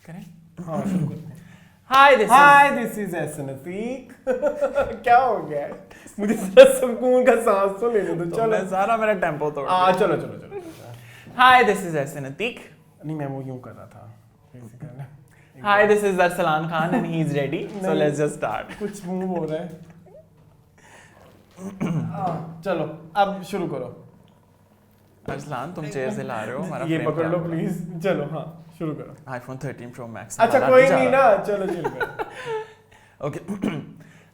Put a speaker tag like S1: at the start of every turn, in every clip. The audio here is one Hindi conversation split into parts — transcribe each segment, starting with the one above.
S1: करें?
S2: हाँ शुरू करते हैं।
S1: Hi
S2: this is Ehsan Atiq. क्या हो गया है? मुझे जरा सुकून का सांस तो लेने दो। चलो
S1: सारा मेरा टेम्पो तोड़
S2: चलो।
S1: Hi this is Ehsan Atiq.
S2: नहीं मैं वो यूं कर रहा था basically.
S1: Hi this is Arsalan Khan and he is ready, so let's just start.
S2: कुछ मूव हो रहा है। चलो अब शुरू करो।
S1: अरसलान तुम चेयर से ला रहे हो, हमारा
S2: ये
S1: frame
S2: पकड़ लो
S1: खराब हो रहा
S2: प्लीज। चलो हाँ शुरू करो।
S1: है। iPhone 13 Pro Max।
S2: अच्छा कोई नहीं ना, चलो शुरू करो।
S1: Okay.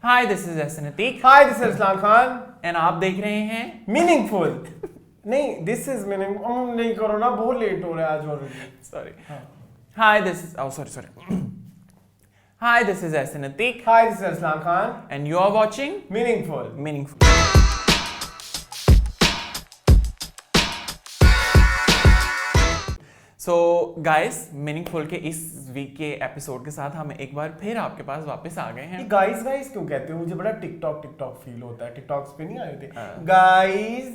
S1: Hi this is Ehsan Atiq
S2: hi this is Arsalan Khan
S1: and आप देख रहे हैं
S2: मीनिंगफुल। नहीं दिस इज मीनिंग नहीं करो ना, बहुत लेट हो रहा है आज ऑलरेडी।
S1: सॉरी।
S2: हाँ।
S1: Hi this is sorry. Hi this is Ehsan Atiq
S2: hi this is Arsalan Khan
S1: and you are watching
S2: Meaningful.
S1: Meaningful. So guys, Meaningful के इस वीक के एपिसोड के साथ हम एक बार फिर आपके पास वापस आ गए
S2: ये
S1: हैं।
S2: गाइस क्यों कहते हो? मुझे बड़ा टिकटॉक फील होता है। टिकटॉक्स पे नहीं आए थे गाइस?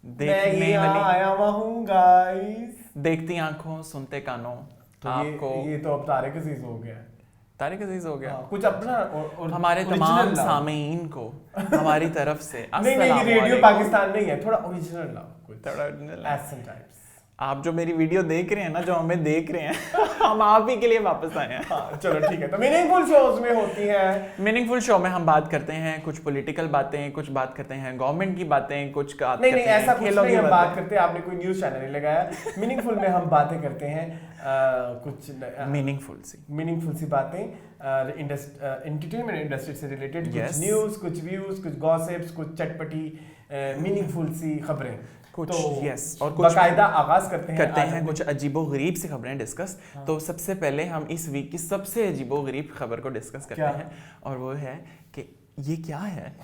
S2: मैं
S1: देखने
S2: यहाँ
S1: वाली,
S2: आया हुआ हूँ गाइस।
S1: देखती आंखों सुनते कानों,
S2: तो
S1: आपको
S2: ये तो अब तारिक अजीज हो गया।
S1: तारिक अजीज हो गया।
S2: हाँ, कुछ अपना और
S1: हमारे
S2: original
S1: तमाम
S2: लाओ।
S1: सामीन को हमारी तरफ से
S2: नहीं ये रेडियो
S1: अस्सलामुअलैकुम।
S2: पाकिस्तान नहीं है, थोड़ा ओरिजिनल लाओ कुछ।
S1: थोड़ा original है।
S2: एसन टाइप्स।
S1: आप जो मेरी वीडियो देख रहे हैं ना, जो हमें देख रहे हैं हम आप ही के लिए वापस आए हैं।
S2: हाँ चलो ठीक है। तो मीनिंगफुल शोज में होती है।
S1: मीनिंगफुल शो में हम बात करते हैं कुछ पॉलिटिकल बातें, कुछ बात करते हैं गवर्नमेंट की बातें, कुछ
S2: नहीं ऐसा कुछ नहीं हम बात करते। आपने कोई न्यूज चैनल नहीं लगाया। मीनिंगफुल में हम बातें करते हैं कुछ मीनिंगफुल सी बातें, एंटरटेनमेंट इंडस्ट्री से रिलेटेड। कुछ न्यूज, कुछ व्यूज, कुछ गॉसिप्स, कुछ चटपटी मीनिंगफुल सी खबरें
S1: कुछ।
S2: तो
S1: यस, और कुछ
S2: बाकायदा आगाज करते हैं
S1: कुछ अजीबो-गरीब सी खबरें डिस्कस।
S2: हाँ।
S1: तो सबसे पहले हम इस वीक की सबसे अजीबो-गरीब खबर को डिस्कस करते
S2: क्या?
S1: हैं, और वो है कि ये क्या है।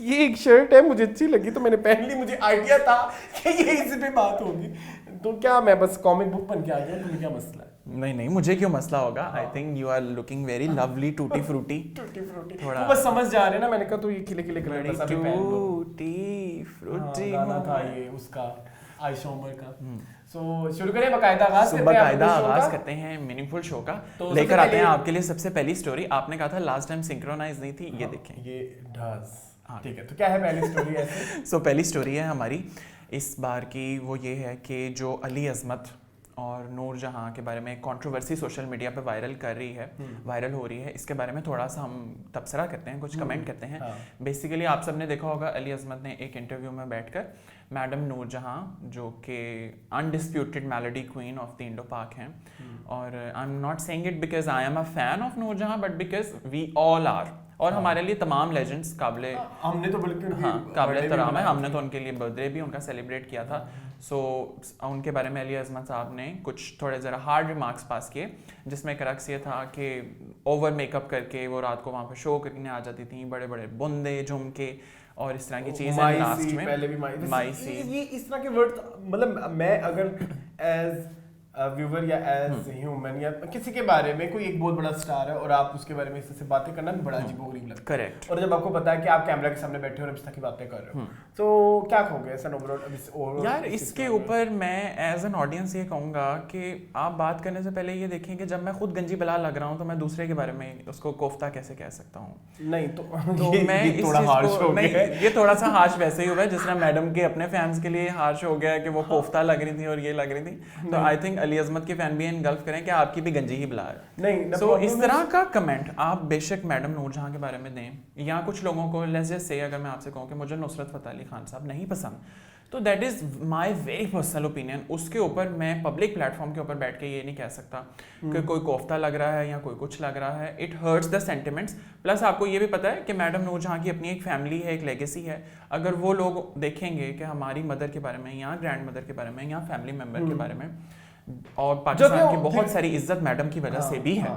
S2: ये एक शर्ट है, मुझे अच्छी लगी तो मैंने पहन ली। मुझे आइडिया था कि ये इसी पे बात होगी, तो क्या मैं बस कॉमिक बुक बन के आ गया? तुम्हें क्या मसला है?
S1: नहीं मुझे क्यों मसला होगा। I think you are looking very lovely, tutti frutti.
S2: थोड़ा बस समझ जा रहे ना। मैंने कहा तो ये खिले खिले कलर बस अभी पहन लो।
S1: टूटी फ्रूटी
S2: गाना था ये उसका, आयशा उमर का। सो शुरू करें, बाकायदा आगाज
S1: करते हैं मीनिंगफुल शो का।
S2: तो
S1: लेकर आते हैं आपके लिए सबसे पहली स्टोरी। आपने कहा था लास्ट टाइम सिंक्रोनाइज नहीं थी, ये देखें।
S2: ये डज ठीक है। तो क्या है पहली स्टोरी ऐसे?
S1: सो पहली स्टोरी है हमारी इस बार की, वो ये है कि जो अली अजमत और नूर जहां के बारे में कंट्रोवर्सी सोशल मीडिया पे वायरल हो रही है, इसके बारे में थोड़ा सा हम तबसरा करते हैं, कुछ कमेंट करते हैं। बेसिकली आप सबने देखा होगा, अली अजमत ने एक इंटरव्यू में बैठकर मैडम नूर जहां, जो कि undisputed melody queen of the Indo Pak हैं, और I am not saying it because I am a fan of Noor Jahan, but because we all are, और हमारे लिए तमाम लेजेंड्स
S2: हमने तो बल्कि
S1: काबिल तराम है। हमने तो उनके लिए बर्थडे भी उनका सेलिब्रेट किया था। सो उनके बारे में अली अजमत साहब ने कुछ थोड़े ज़रा हार्ड रिमार्क्स पास किए, जिसमें एक रक्स ये था कि ओवर मेकअप करके वो रात को वहाँ पर शो करने आ जाती थी, बड़े बड़े बुंदे, झुमके और इस तरह की चीज़ें। लास्ट में
S2: पहले भी माइसी, ये इस तरह के वर्ड, मतलब मैं अगर एज व्यूवर या एज ह्यूमन या किसी के बारे में, कोई एक बहुत बड़ा स्टार है और आप उसके बारे में इससे बातें करना भी बड़ा अजीबोगरीब लगता है।
S1: करेक्ट।
S2: और जब आपको पता है कि आप कैमरा के सामने बैठे हो और इस तरह की बातें कर रहे हो, तो क्या कहोगे ऐसा ओवरऑल?
S1: यार इसके ऊपर मैं एज एन ऑडियंस ये कहूँगा कि आप बात करने से पहले ये देखें कि जब मैं खुद गंजी बला लग रहा हूँ तो मैं दूसरे के बारे में उसको कोफ्ता कैसे कह सकता हूँ?
S2: नहीं तो
S1: मैं इस
S2: थोड़ा हार्श हो गया है।
S1: ये थोड़ा सा हार्श वैसे ही हुआ है जिस तरह मैडम के अपने फैंस के लिए हार्श हो गया है कि वो कोफ्ता लग रही थी और ये लग रही थी। तो आई थिंक अली अजमत के फैन भी इनगल्फ करें कि आपकी भी गंजी ही बला है।
S2: नहीं
S1: सो इस तरह का कमेंट आप बेशक मैडम नूर जहां के बारे में दें, या कुछ लोगों को लेट्स जस्ट से, अगर मैं आपसे कहूँ कि मुझे नुसरत फतेह अली खान साहब नहीं पसंद, तो that is my very personal opinion. उसके ऊपर मैं पब्लिक प्लेटफॉर्म के ऊपर बैठ के ये नहीं कह सकता कि कोई कोफ्ता लग रहा है या कोई कुछ लग रहा है। It hurts the sentiments. Plus आपको ये भी पता है कि मैडम नूर जहां की अपनी एक फैमिली है, एक लेगेसी है। अगर वो लोग देखेंगे कि हमारी मदर के बारे में या ग्रैंड मदर के बारे में या फैमिली मेम्बर के बारे में, और पाकिस्तान की बहुत सारी इज्जत मैडम की वजह से भी है,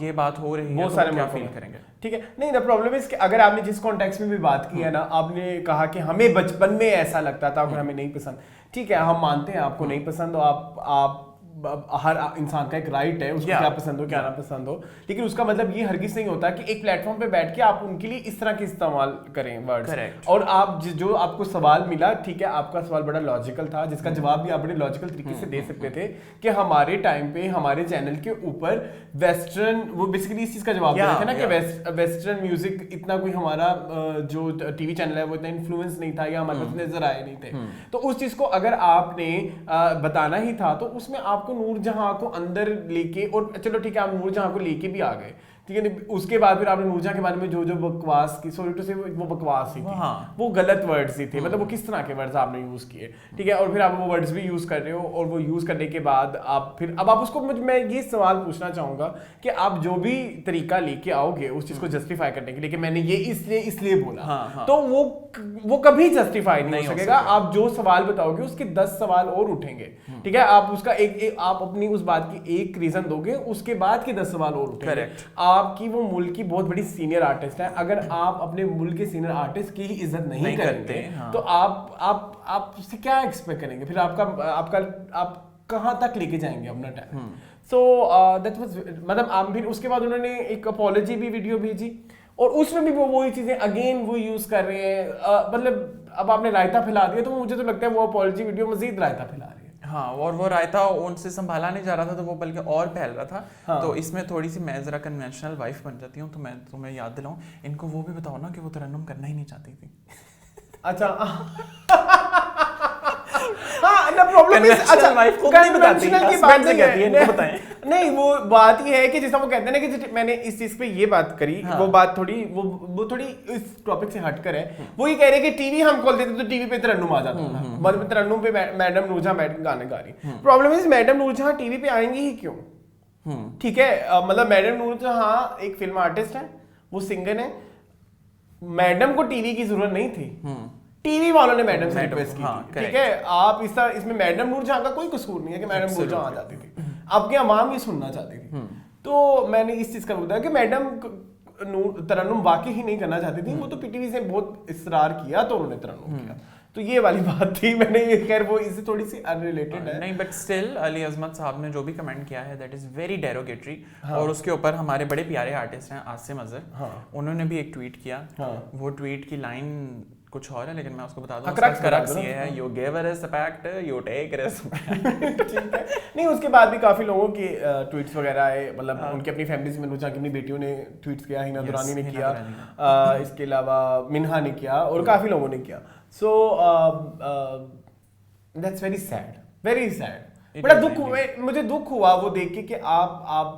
S1: ये बात हो रही है,
S2: बहुत सारे
S1: क्या फील करेंगे?
S2: ठीक है। नहीं द प्रॉब्लम इज कि अगर आपने जिस कॉन्टेक्स्ट में भी बात की है ना, आपने कहा कि हमें बचपन में ऐसा लगता था, अगर हमें नहीं पसंद, ठीक है हम मानते हैं आपको नहीं पसंद, तो आप हर इंसान का एक राइट है उसको क्या पसंद हो क्या ना पसंद हो, लेकिन उसका मतलब ये हरगिज नहीं होता कि एक प्लेटफॉर्म पे बैठ के आप उनके लिए इस तरह के इस्तेमाल करें वर्ड्स। और आप जो आपको सवाल मिला, ठीक है, आपका सवाल बड़ा लॉजिकल था, जिसका जवाब भी आप बड़े लॉजिकल तरीके से दे सकते थे कि हमारे टाइम पे हमारे चैनल के ऊपर वेस्टर्न, वो बेसिकली इस चीज का जवाब दे रहे थे ना कि वेस्टर्न म्यूजिक इतना कोई हमारा जो टीवी चैनल है वो इतना इन्फ्लुएंस नहीं था या हमारे पास नजर आए नहीं थे। तो उस चीज को अगर आपने बताना ही था तो उसमें आपको नूरजहां को अंदर लेके, और चलो ठीक है आप नूरजहां को लेके भी आ गए, ठीक है, उसके बाद फिर आपने नूरजहां के बारे में जो जो बकवास की, सॉरी टू से वो बकवास ही थी, वो गलत वर्ड्स ही थे, मतलब वो किस तरह के वर्ड्स आपने यूज किए, ठीक है, और फिर आप वो वर्ड्स भी यूज कर रहे हो, और वो यूज करने के बाद आप फिर अब आप उसको, मैं ये सवाल पूछना चाहूंगा कि आप जो भी तरीका लेके आओगे उस चीज को जस्टिफाई करने के लिए कि मैंने ये इसलिए बोला, तो वो कभी जस्टिफाई नहीं हो सकेगा। आप जो सवाल बताओगे उसके 10 सवाल और उठेंगे, ठीक है, आप उसका आप अपनी उस बात की एक रीजन दोगे, उसके बाद के 10 सवाल और उठेंगे। आपकी वो मुल्क की बहुत बड़ी सीनियर आर्टिस्ट है, अगर आप अपने मुल्क के सीनियर आर्टिस्ट की इज्जत नहीं करेंगे तो आप उससे क्या एक्सपेक्ट करेंगे, फिर आप कहां तक लेके जाएंगे अपना टाइम। सो दैट वाज, मतलब आप फिर उसके बाद उन्होंने एक अपॉलॉजी भी वीडियो भेजी, और उसमें भी वो वही चीजें अगेन वो यूज कर रहे हैं, मतलब अब आपने रायता फैला दिया, तो मुझे तो लगता है वो अपॉलॉजी वीडियो मजीद रायता फैला रही है।
S1: हाँ, और वो रायता उनसे संभाला नहीं जा रहा था, तो वो बल्कि और फैल रहा था। हाँ। तो इसमें थोड़ी सी मैं जरा कन्वेंशनल वाइफ बन जाती हूँ, तो मैं तुम्हें याद दिलाऊं, इनको वो भी बताओ ना कि वो तरन्नुम करना ही नहीं चाहती थी।
S2: अच्छा हाँ, ना प्रॉब्लम इज, अच्छा वाइफ को नहीं बताती, हस्बैंड से कहती है, इनको बताएं। नहीं, वो बात ही है कि जैसा वो कहते हैं ना कि मैंने इस चीज पे ये बात करी, हाँ। वो बात थोड़ी वो थोड़ी इस टॉपिक से हटकर है। वो ये कह रहे हैं कि टीवी हम खोलते थे तो टीवी पे तरन्नुम आ जाता था, मतलब तरन्नुम पे मैडम नूरजहां गाने गा रही। Problem is madam Noorjahan TV पे आएंगी ही क्यों, ठीक है, मतलब मैडम नूरजहां एक फिल्म आर्टिस्ट है, वो सिंगर है, मैडम को टीवी की जरूरत नहीं थी, टीवी वालों ने मैडम से रिक्वेस्ट की थी, ठीक है, आप इसमें मैडम नूरजहां का कोई कसूर नहीं है कि मैडम नूरजहां आ जाती थी, आपकी आवाम ये सुनना चाहती थी। तो मैंने इस चीज का बताया कि मैडम तरन्नुम वाकई ही नहीं करना चाहती थी, वो तो पीटीवी से बहुत इसरार किया तो उन्होंने तरन्नुम किया, तो ये वाली बात थी। मैंने ये, खैर वो इससे थोड़ी सी अनरिलेटेड है,
S1: नहीं, बट स्टिल अली अजमत साहब ने जो भी कमेंट किया है दैट इज वेरी डेरोगेटरी। हाँ। और उसके ऊपर हमारे बड़े प्यारे आर्टिस्ट हैं आसिम अजहर, हाँ। उन्होंने भी एक ट्वीट किया, हाँ। वो ट्वीट की लाइन कुछ और है, लेकिन मैं उसको बता दूं, करक्स ये है, you give a respect you take respect, ठीक है।
S2: नहीं, उसके बाद भी काफी लोगों के ट्वीट्स वगैरह आए, मतलब उनकी अपनी फैमिली से, नूरजहां की अपनी बेटियों ने ट्वीट्स किया, हिना दुरानी ने किया, इसके अलावा मिन्हा ने किया, और काफी लोगों ने किया। So that's very sad, very sad. बड़ा दुख, मुझे दुख हुआ वो देख के कि आप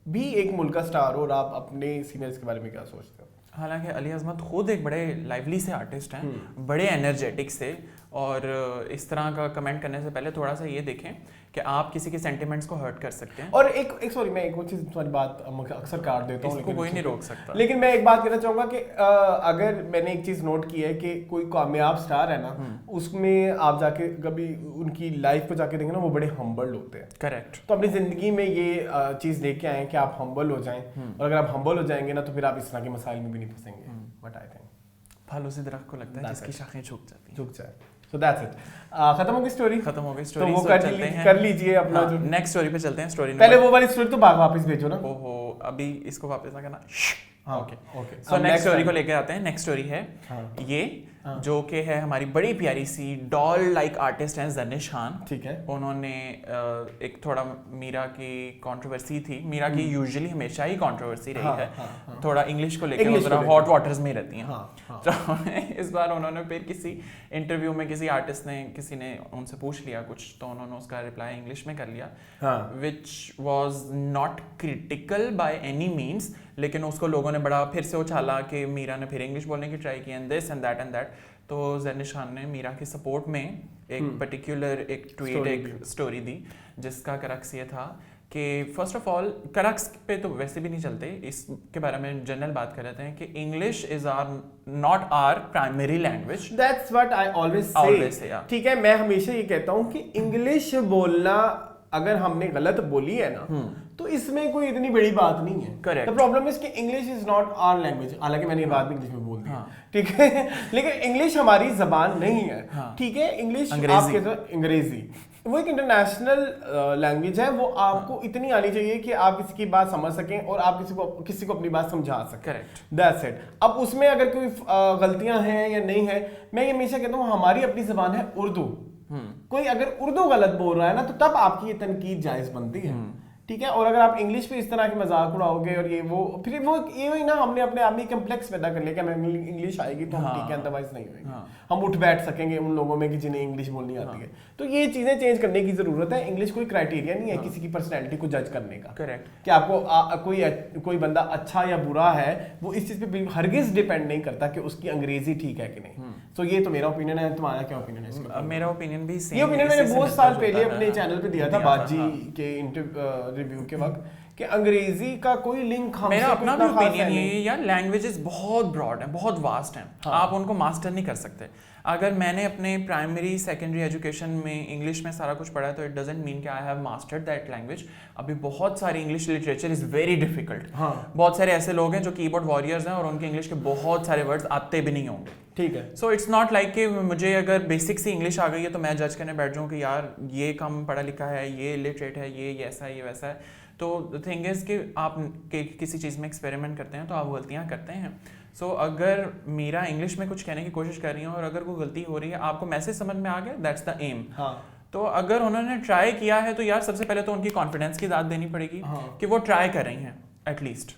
S2: भी एक मुल्क का स्टार हो और आप अपने सीनियर्स के बारे में क्या सोचते हो।
S1: हालांकि अली अजमत खुद एक बड़े लाइवली से आर्टिस्ट हैं, बड़े एनर्जेटिक से, और इस तरह का कमेंट करने से पहले थोड़ा सा ये देखें कि आप किसी के सेंटिमेंट्स को हर्ट कर सकते हैं।
S2: और एक सॉरी, मैं एक चीज तुम्हारी बात अक्सर काट देता हूँ,
S1: इसको कोई नहीं रोक सकता,
S2: लेकिन मैं एक बात कहना चाहूंगा कि अगर मैंने एक चीज नोट की है कि कोई कामयाब स्टार है ना, उसमें आप जाके कभी उनकी लाइफ को जाके देखें ना, वो बड़े हम्बल होते हैं।
S1: करेक्ट।
S2: तो अपनी जिंदगी में ये चीज लेके आए कि आप हम्बल हो जाएं, और अगर आप हम्बल हो जाएंगे ना तो फिर आप इस तरह के मसाइल में भी नहीं फंसेंगे। बट आई थिंक
S1: फलों से दरख्त को लगता है जिसकी शाखें झुक
S2: जाए। So that's it. खत्म हो गई स्टोरी।
S1: तो
S2: वो कर लीजिए अपना।
S1: हाँ, जो नेक्स्ट स्टोरी पे चलते हैं। स्टोरी
S2: पहले वो वाली स्टोरी तो वापस भेजो ना।
S1: ओहो, अभी इसको वापस ना करना।
S2: ओके।
S1: सो नेक्स्ट स्टोरी को लेके आते हैं। नेक्स्ट स्टोरी है ये, जो कि है हमारी बड़ी प्यारी सी डॉल लाइक आर्टिस्ट हैं जर्निश खान।
S2: ठीक है।
S1: उन्होंने एक थोड़ा मीरा की कंट्रोवर्सी थी, मीरा की यूजुअली हमेशा ही कंट्रोवर्सी रही है, थोड़ा इंग्लिश को लेकर जरा हॉट वाटर्स में रहती हैं। तो इस बार उन्होंने फिर किसी इंटरव्यू में किसी ने उनसे पूछ लिया कुछ, तो उन्होंने उसका रिप्लाई इंग्लिश में कर लिया, which was not critical by any means, लेकिन उसको लोगों ने बड़ा फिर से उछाला कि मीरा ने फिर इंग्लिश बोलने की ट्राई की एंड दिस एंड दैट। तो जर्निश खान ने मीरा के सपोर्ट में एक पर्टिकुलर एक ट्वीट, एक स्टोरी दी, जिसका करक्स ये था कि फर्स्ट ऑफ ऑल, करक्स पे तो वैसे भी नहीं चलते, इसके बारे में जनरल बात कर रहे हैं कि English is not our primary language.
S2: That's what I always say. ठीक है, मैं हमेशा ये कहता हूँ कि इंग्लिश बोलना अगर हमने गलत बोली है ना, तो इसमें कोई इतनी बड़ी बात नहीं है। करेक्ट। द प्रॉब्लम इज कि English is not our language. हालांकि मैंने ये बात भी इंग्लिश में बोल दी, ठीक है, लेकिन इंग्लिश हमारी जबान नहीं है। ठीक है, इंग्लिश अंग्रेजी वो एक इंटरनेशनल लैंग्वेज है, वो आपको इतनी आनी चाहिए कि आप किसी की बात समझ सकें और आप किसी को अपनी बात समझा सकें।
S1: Correct,
S2: that's it. अब उसमें अगर कोई गलतियां हैं या नहीं है, मैं ये हमेशा कहता हूँ हमारी अपनी जबान है उर्दू, कोई अगर उर्दू गलत बोल रहा है ना तो तब आपकी ये तनकीद जायज बनती है, ठीक है। और अगर आप इंग्लिश पे इस तरह के मजाक उड़ाओगे और ये वो, फिर वो ये वही ना, हमने अपने आप में कम्प्लेक्स पैदा कर लिया कि हमें इंग्लिश आएगी तो हम ठीक है, अदरवाइज नहीं होंगे, हम उठ बैठ सकेंगे उन लोगों में कि जिन्हें इंग्लिश बोलनी आती है। तो ये चीजें चेंज करने की जरूरत है। इंग्लिश कोई क्राइटेरिया नहीं है किसी की पर्सनैलिटी को जज करने का।
S1: करेक्ट,
S2: कि आपको कोई बंदा अच्छा या बुरा है वो इस चीज पे हरगिज डिपेंड नहीं करता कि उसकी अंग्रेजी ठीक है कि नहीं। तो ये तो मेरा ओपिनियन है, तुम्हारा क्या ओपिनियन है इसका?
S1: मेरा ओपिनियन भी सेम।
S2: ये ओपिनियन मैंने बहुत साल पहले अपने चैनल पे दिया था बाजी के रिव्यू के वक्त, कि अंग्रेजी का कोई लिंक हमसे
S1: मेरा अपना भी
S2: इतना खास
S1: ओपिनियन
S2: है
S1: ये
S2: नहीं।
S1: है यार, लैंग्वेजेस बहुत ब्रॉड हैं, बहुत वास्ट हैं। आप उनको मास्टर नहीं कर सकते। अगर मैंने अपने प्राइमरी सेकेंडरी एजुकेशन में इंग्लिश में सारा कुछ पढ़ा है तो इट डजंट मीन कि I have mastered that language. अभी बहुत सारी English literature is very difficult. बहुत सारे ऐसे लोग हैं जो कीबोर्ड वॉरियर्स हैं और उनके इंग्लिश के बहुत सारे वर्ड्स आते भी नहीं होंगे,
S2: ठीक है।
S1: सो इट्स नॉट लाइक कि मुझे अगर बेसिक सी इंग्लिश आ गई है तो मैं जज करने बैठ जाऊँ कि यार ये कम पढ़ा लिखा है, ये लिटरेट है, ये ऐसा है, ये वैसा है। तो द थिंग इज़ कि आप किसी चीज़ में एक्सपेरिमेंट करते हैं तो आप गलतियाँ करते हैं। सो अगर मीरा इंग्लिश में कुछ कहने की कोशिश कर रही है और अगर कोई गलती हो रही है, आपको मैसेज समझ में आ गया, दैट्स द एम। तो अगर उन्होंने ट्राई किया है तो यार सबसे पहले तो उनकी कॉन्फिडेंस की दाद देनी पड़ेगी कि वो ट्राई कर रही हैं एटलीस्ट।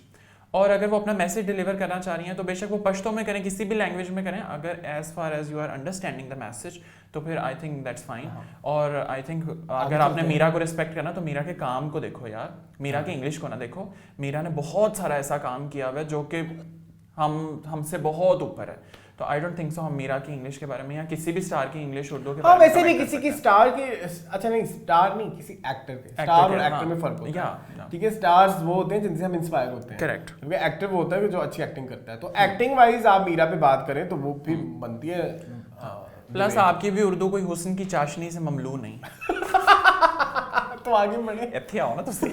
S1: और अगर वो अपना मैसेज डिलीवर करना चाह रही हैं तो बेशक वो पश्तो में करें, किसी भी लैंग्वेज में करें, अगर as far as you are understanding the message तो फिर आई थिंक दैट्स फाइन। और आई थिंक अगर आपने मीरा को रिस्पेक्ट करना तो मीरा के काम को देखो यार, मीरा के इंग्लिश को ना देखो। मीरा ने बहुत सारा ऐसा काम किया हुआ है जो कि हमसे बहुत ऊपर है। तो आई डोंट थिंक सो हम मीरा की इंग्लिश के बारे में या किसी भी स्टार की इंग्लिश उर्दू के बारे में
S2: वैसे भी किसी की स्टार के, अच्छा नहीं स्टार नहीं, किसी एक्टर के, स्टार और एक्टर में फर्क होता है, ठीक है। स्टार्स वो होते हैं जिनसे हम इंस्पायर होते हैं,
S1: करेक्ट,
S2: क्योंकि एक्टर वो होता है जो अच्छी एक्टिंग करता है। तो एक्टिंग वाइज आप मीरा पे बात करें तो वो भी बनती है।
S1: प्लस आपकी भी उर्दू कोई हुस्न की चाशनी से ममलू नहीं।
S2: तो आगे बढ़े,
S1: इत्थे आओ ना तुसी।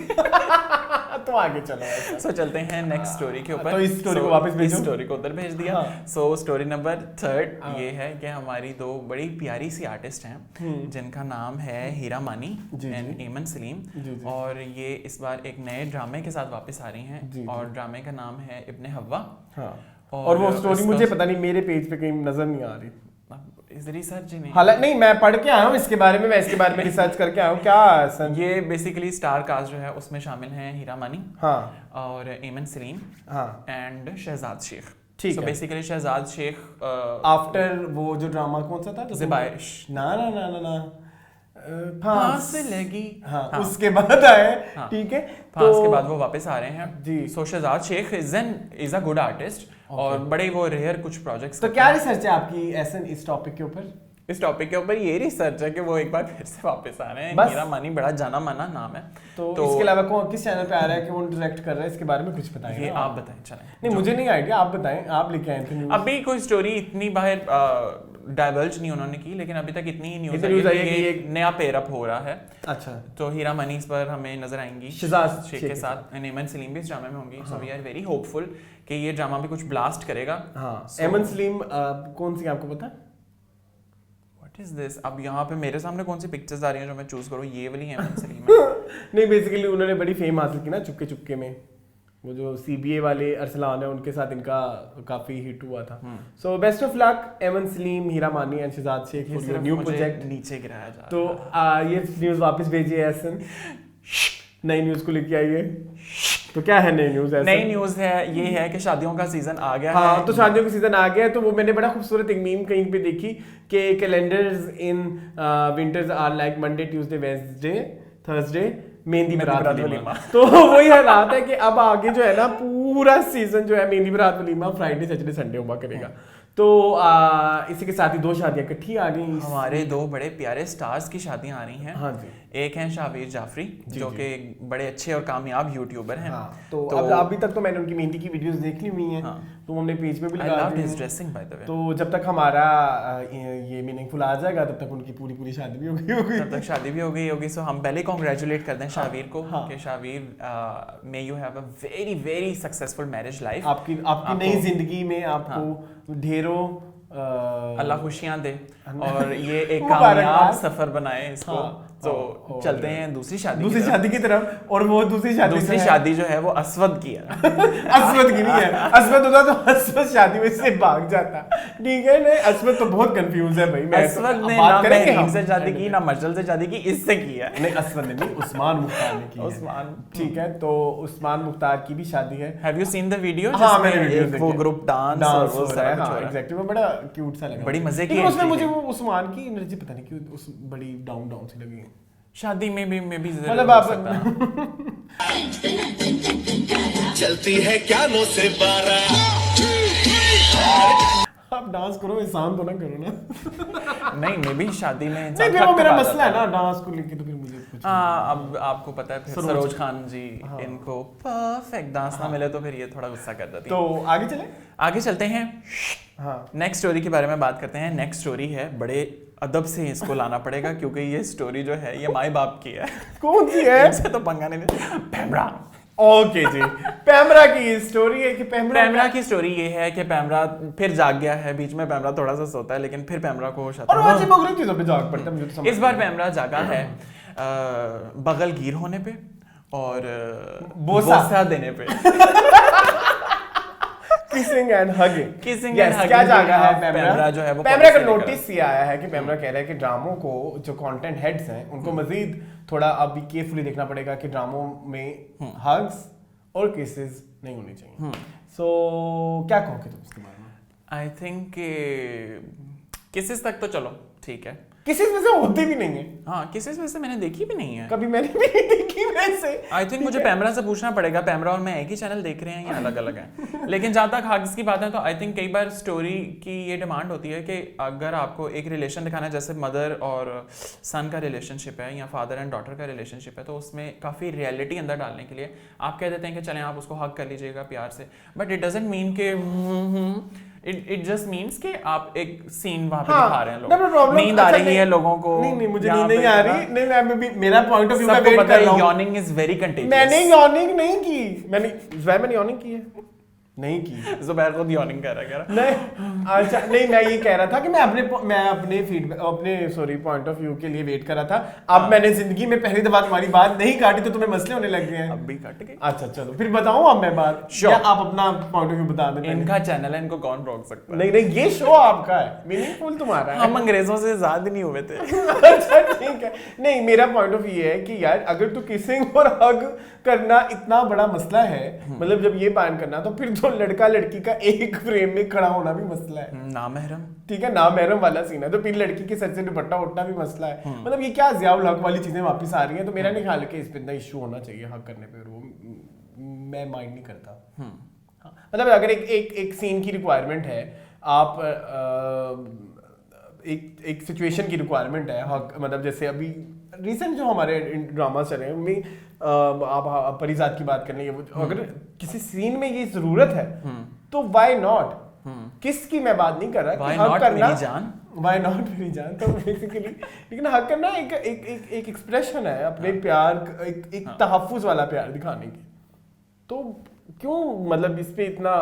S2: तो आगे चलो।
S1: सो चलते हैं नेक्स्ट स्टोरी के ऊपर।
S2: तो इस स्टोरी को वापस भेजो,
S1: इस स्टोरी को उधर भेज दिया। सो स्टोरी नंबर 3 ये है कि हमारी दो बड़ी प्यारी सी आर्टिस्ट हैं जिनका नाम है हीरा मानी एंड एमन सलीम, और ये इस बार एक नए ड्रामे के साथ वापस आ रही हैं और ड्रामे का नाम है इब्ने हव्वा।
S2: और वो स्टोरी मुझे पता नहीं मेरे पेज पे कहीं नजर नहीं आ रही,
S1: रिसर्च नहीं,
S2: हालांकि नहीं मैं पढ़ के आया हूँ इसके बारे में, मैं इसके बारे में रिसर्च करके आया हूँ। क्या सर?
S1: ये बेसिकली स्टार कास्ट जो है उसमें शामिल हैं हीरा मानी और एमन सलीम एंड शहजाद शेख।
S2: ठीक
S1: है। बेसिकली शहजाद शेख
S2: आफ्टर वो जो ड्रामा कौन सा था,
S1: ज़बाइश,
S2: ना
S1: फांस लगी,
S2: उसके बाद आए, ठीक है।
S1: फांस के बाद वो वापस आ रहे हैं जी। So Shahzad Sheikh is a good artist और बड़े वो रेयर कुछ प्रोजेक्ट्स।
S2: तो क्या रिसर्च है आपकी ऐसे इस टॉपिक के ऊपर?
S1: इस टॉपिक के ऊपर ये रिसर्च है कि वो एक बार फिर से वापस आ रहे हैं। हीरा मानी बड़ा जाना माना नाम है।
S2: तो इसके अलावा कौन किस चैनल पे आ रहा है कि वो डायरेक्ट कर रहा है, इसके बारे में कुछ बताएं?
S1: ये आप बताएं। चलें,
S2: नहीं मुझे नहीं आइडिया, आप बताएं, आप लेके आए थे।
S1: अभी कोई स्टोरी इतनी बाहर डाइवर्ज नहीं उन्होंने की, लेकिन अभी तक इतनी न्यूज़ आई है कि एक नया पेयर अप हो रहा है।
S2: अच्छा,
S1: तो हीरा मानी इस पर हमें नजर आएंगी
S2: शहजाद
S1: शेख के साथ, एमन सलीम भी इस ड्रामे में होंगी। So we are very hopeful कि ये ड्रामा भी कुछ ब्लास्ट करेगा।
S2: एमन सलीम कौन सी आपको पता है?
S1: What is this? अब यहाँ पे मेरे सामने कौन सी पिक्चर्स आ रही हैं जो मैं चूज करूँ? ये वाली एमन सलीम है।
S2: नहीं बेसिकली उन्होंने बड़ी फेम हासिल की ना चुपके चुपके में, वो जो CBA वाले अरसलान है उनके साथ इनका काफी हिट हुआ था। सो बेस्ट ऑफ लक एमन Saleem, Hira Mani and Shahzad Sheikh for your new project.
S1: नीचे गिराया जा
S2: तो ये न्यूज़ वापस भेजिए एहसन, नई न्यूज़ को लेके आइए। तो क्या है नई न्यूज़?
S1: नई न्यूज़ है ये है कि शादियों का सीजन आ गया है।
S2: हाँ, तो शादियों का सीजन आ गया है। तो वो मैंने बड़ा खूबसूरत एक मीम कहीं पे देखी कि calendars in winters are like Monday, Tuesday, Wednesday, Thursday mehndi baraat walima. तो वही हालात है कि अब आगे जो है ना पूरा सीजन जो है mehndi baraat walima Friday Saturday Sunday हुआ करेगा। तो इसी के साथ ही दो शादियां इकट्ठी आ गई।
S1: हमारे दो बड़े प्यारे स्टार्स की शादियां आ रही हैं।
S2: हाँ जी।
S1: एक हैं शाहवीर जाफरी जो कि बड़े अच्छे और कामयाब यूट्यूबर हैं।
S2: तो अब अभी तक तो मैंने उनकी मेहंदी की वीडियोस देख ली हुई हैं। तो हमने पेज पे भी लगा दी है।
S1: Dressing by the way.
S2: तो जब तक हमारा ये मीनिंगफुल आ जाएगा तब तक उनकी पूरी शादी भी हो गई होगी।
S1: तब तक शादी भी हो गई होगी। सो हम पहले कांग्रेचुलेट करते हैं शाहवीर को कि Shahveer may you have a very very successful marriage life.
S2: आपकी नई जिंदगी में आपको ढेरों
S1: अल्लाह खुशियां दे और ये एक कामयाब सफर बनाए इसको। तो चलते हैं दूसरी
S2: शादी की तरफ। और वो दूसरी शादी
S1: जो है वो असवद की है।
S2: असवद की नहीं है, असवद होता तो असवद शादी में से भाग जाता, ठीक है। नहीं, असवद तो बहुत कंफ्यूज है भाई।
S1: असवद ने ना महरीन से शादी की, ना मशल से शादी की, इससे की है।
S2: नहीं, असवद ने नहीं, उस्मान मुख्तार ने की है।
S1: उस्मान,
S2: ठीक है। तो उस्मान मुख्तार की भी शादी है।
S1: Have you seen the video?
S2: हाँ, मैंने वीडियो देखी।
S1: वो ग्रुप डांस और वो सारा कुछ हो रहा है।
S2: एग्जैक्टली, वो बड़ा क्यूट सा लगा,
S1: बड़ी मजे की।
S2: उसमें मुझे वो उस्मान की एनर्जी पता नहीं क्यों उस बड़ी डाउन सी लगी।
S1: शादी में भी
S2: मतलब आप
S3: चलती है क्या 9 से 12।
S2: आप डांस करो, एहसान तो ना करो ना।
S1: नहीं, मैं भी शादी में
S2: नहीं, फिर वो मेरा मसला है ना डांस को लेके, तो फिर मुझे कुछ
S1: अब आपको पता है फिर सरोज खान जी, इनको परफेक्ट डांस ना मिले तो फिर ये थोड़ा गुस्सा कर देती है।
S2: तो आगे चलते
S1: हैं। नेक्स्ट स्टोरी के बारे में बात करते हैं। नेक्स्ट स्टोरी है, बड़े अदब से इसको लाना पड़ेगा क्योंकि ये स्टोरी जो है ये माई बाप की है।
S2: कौन सी है?
S1: इनसे तो पंगा नहीं ले। पैमरा।
S2: ओके जी, पैमरा की स्टोरी है कि
S1: पैमरा की स्टोरी ये है कि पैमरा फिर जाग गया है। बीच में पैमरा थोड़ा सा सोता है, लेकिन फिर पैमरा को होश आता है।
S2: और वो अजीब चीजों पे जाग पड़ता है मुझे तो समझ।
S1: इस बार पैमरा जागा है बगल गिर होने पे और बोसा देने पे।
S2: Kissing and hugging.
S1: क्या
S2: जागा है पैमरा
S1: जो है वो
S2: पैमरा का नोटिस ये आया है कि पैमरा कह रहा है कि ड्रामों को जो कंटेंट हेड्स हैं उनको मजीद थोड़ा अभी केयरफुली देखना पड़ेगा कि ड्रामों में हग्स और किसेस नहीं होनी चाहिए। सो क्या कहोगे तुम इसके बारे में?
S1: आई थिंक किसेस तक तो चलो ठीक है,
S2: किसी में से होती भी नहीं है।
S1: हाँ, किसी वैसे मैंने देखी भी नहीं है,
S2: कभी मैंने भी नहीं देखी वैसे।
S1: आई थिंक मुझे पैमरा से पूछना पड़ेगा, पैमरा और मैं एक ही चैनल देख रहे हैं या अलग अलग हैं। लेकिन जहाँ तक हग्स की बात है तो आई थिंक कई बार स्टोरी की ये डिमांड होती है कि अगर आपको एक रिलेशन दिखाना है, जैसे मदर और सन का रिलेशनशिप है या फादर एंड डॉटर का रिलेशनशिप है, तो उसमें काफ़ी रियलिटी अंदर डालने के लिए आप कह देते हैं कि चलें आप उसको हग कर लीजिएगा प्यार से, बट इट डजंट मीन के It just means कि आप एक सीन वहाँ पे दिखा रहे हैं लोग, नींद आ रही है लोगों को।
S2: नहीं, मुझे नींद नहीं आ रही। नहीं, मैं भी मेरा पॉइंट ऑफ व्यू
S1: सबको पता है yawning is very contagious।
S2: मैंने yawning नहीं की, मैंने yawning की है नहीं की।
S1: ज़ुबैर खुद yawning कर रहा है।
S2: नहीं, अच्छा नहीं, मैं ये कह रहा था कि मैं अपने फीडबैक अपने पॉइंट ऑफ व्यू के लिए वेट कर रहा था। अब मैंने जिंदगी में पहली दफा तुम्हारी बात नहीं काटी तो तुम्हें मसले होने लग गए हैं।
S1: अब भी काट गए।
S2: अच्छा चलो फिर बताऊं अब मैं बात, या आप अपना पॉइंट ऑफ व्यू बता दें।
S1: इनका चैनल है, इनको कौन रोक सकता है?
S2: नहीं, ये शो आपका है, मीनिंगफुल तुम्हारा है।
S1: हम अंग्रेजों से ज़्यादा नहीं हुए थे।
S2: अच्छा ठीक है। नहीं, मेरा पॉइंट ऑफ व्यू है कि यार अगर तू किसिंग और हग करना इतना बड़ा मसला है, मतलब जब ये बैन करना, तो फिर तो लड़का लड़की का एक फ्रेम में खड़ा होना भी मसला है।
S1: नामहरम,
S2: ठीक है, नामहरम वाला सीन है, तो फिर लड़की के सर से दुपट्टा उठना भी मसला है। मतलब ये क्या ज़ियाउल हक वाली चीजें वापस आ रही हैं, तो मेरा नहीं ख्याल है कि इस पे इतना इशू होना चाहिए हक करने पे, वो मैं माइंड नहीं करता। मतलब अगर एक सीन की रिक्वायरमेंट है, आप एक सिचुएशन की रिक्वायरमेंट है हक, मतलब जैसे अभी रिसेंट जो हमारे ड्रामा चल रहे हैं उनमें आप परिजात की बात कर लेंगे, अगर किसी सीन में ये जरूरत है तो व्हाई नॉट। किसकी मैं बात नहीं कर रहा कि हक करना, व्हाई नॉट मेरी जान, तो बेसिकली लेकिन हक करना एक एक्सप्रेशन है अपने प्यार, एक तहफ्फुज़ वाला प्यार दिखाने की, तो क्यों मतलब इस पे इतना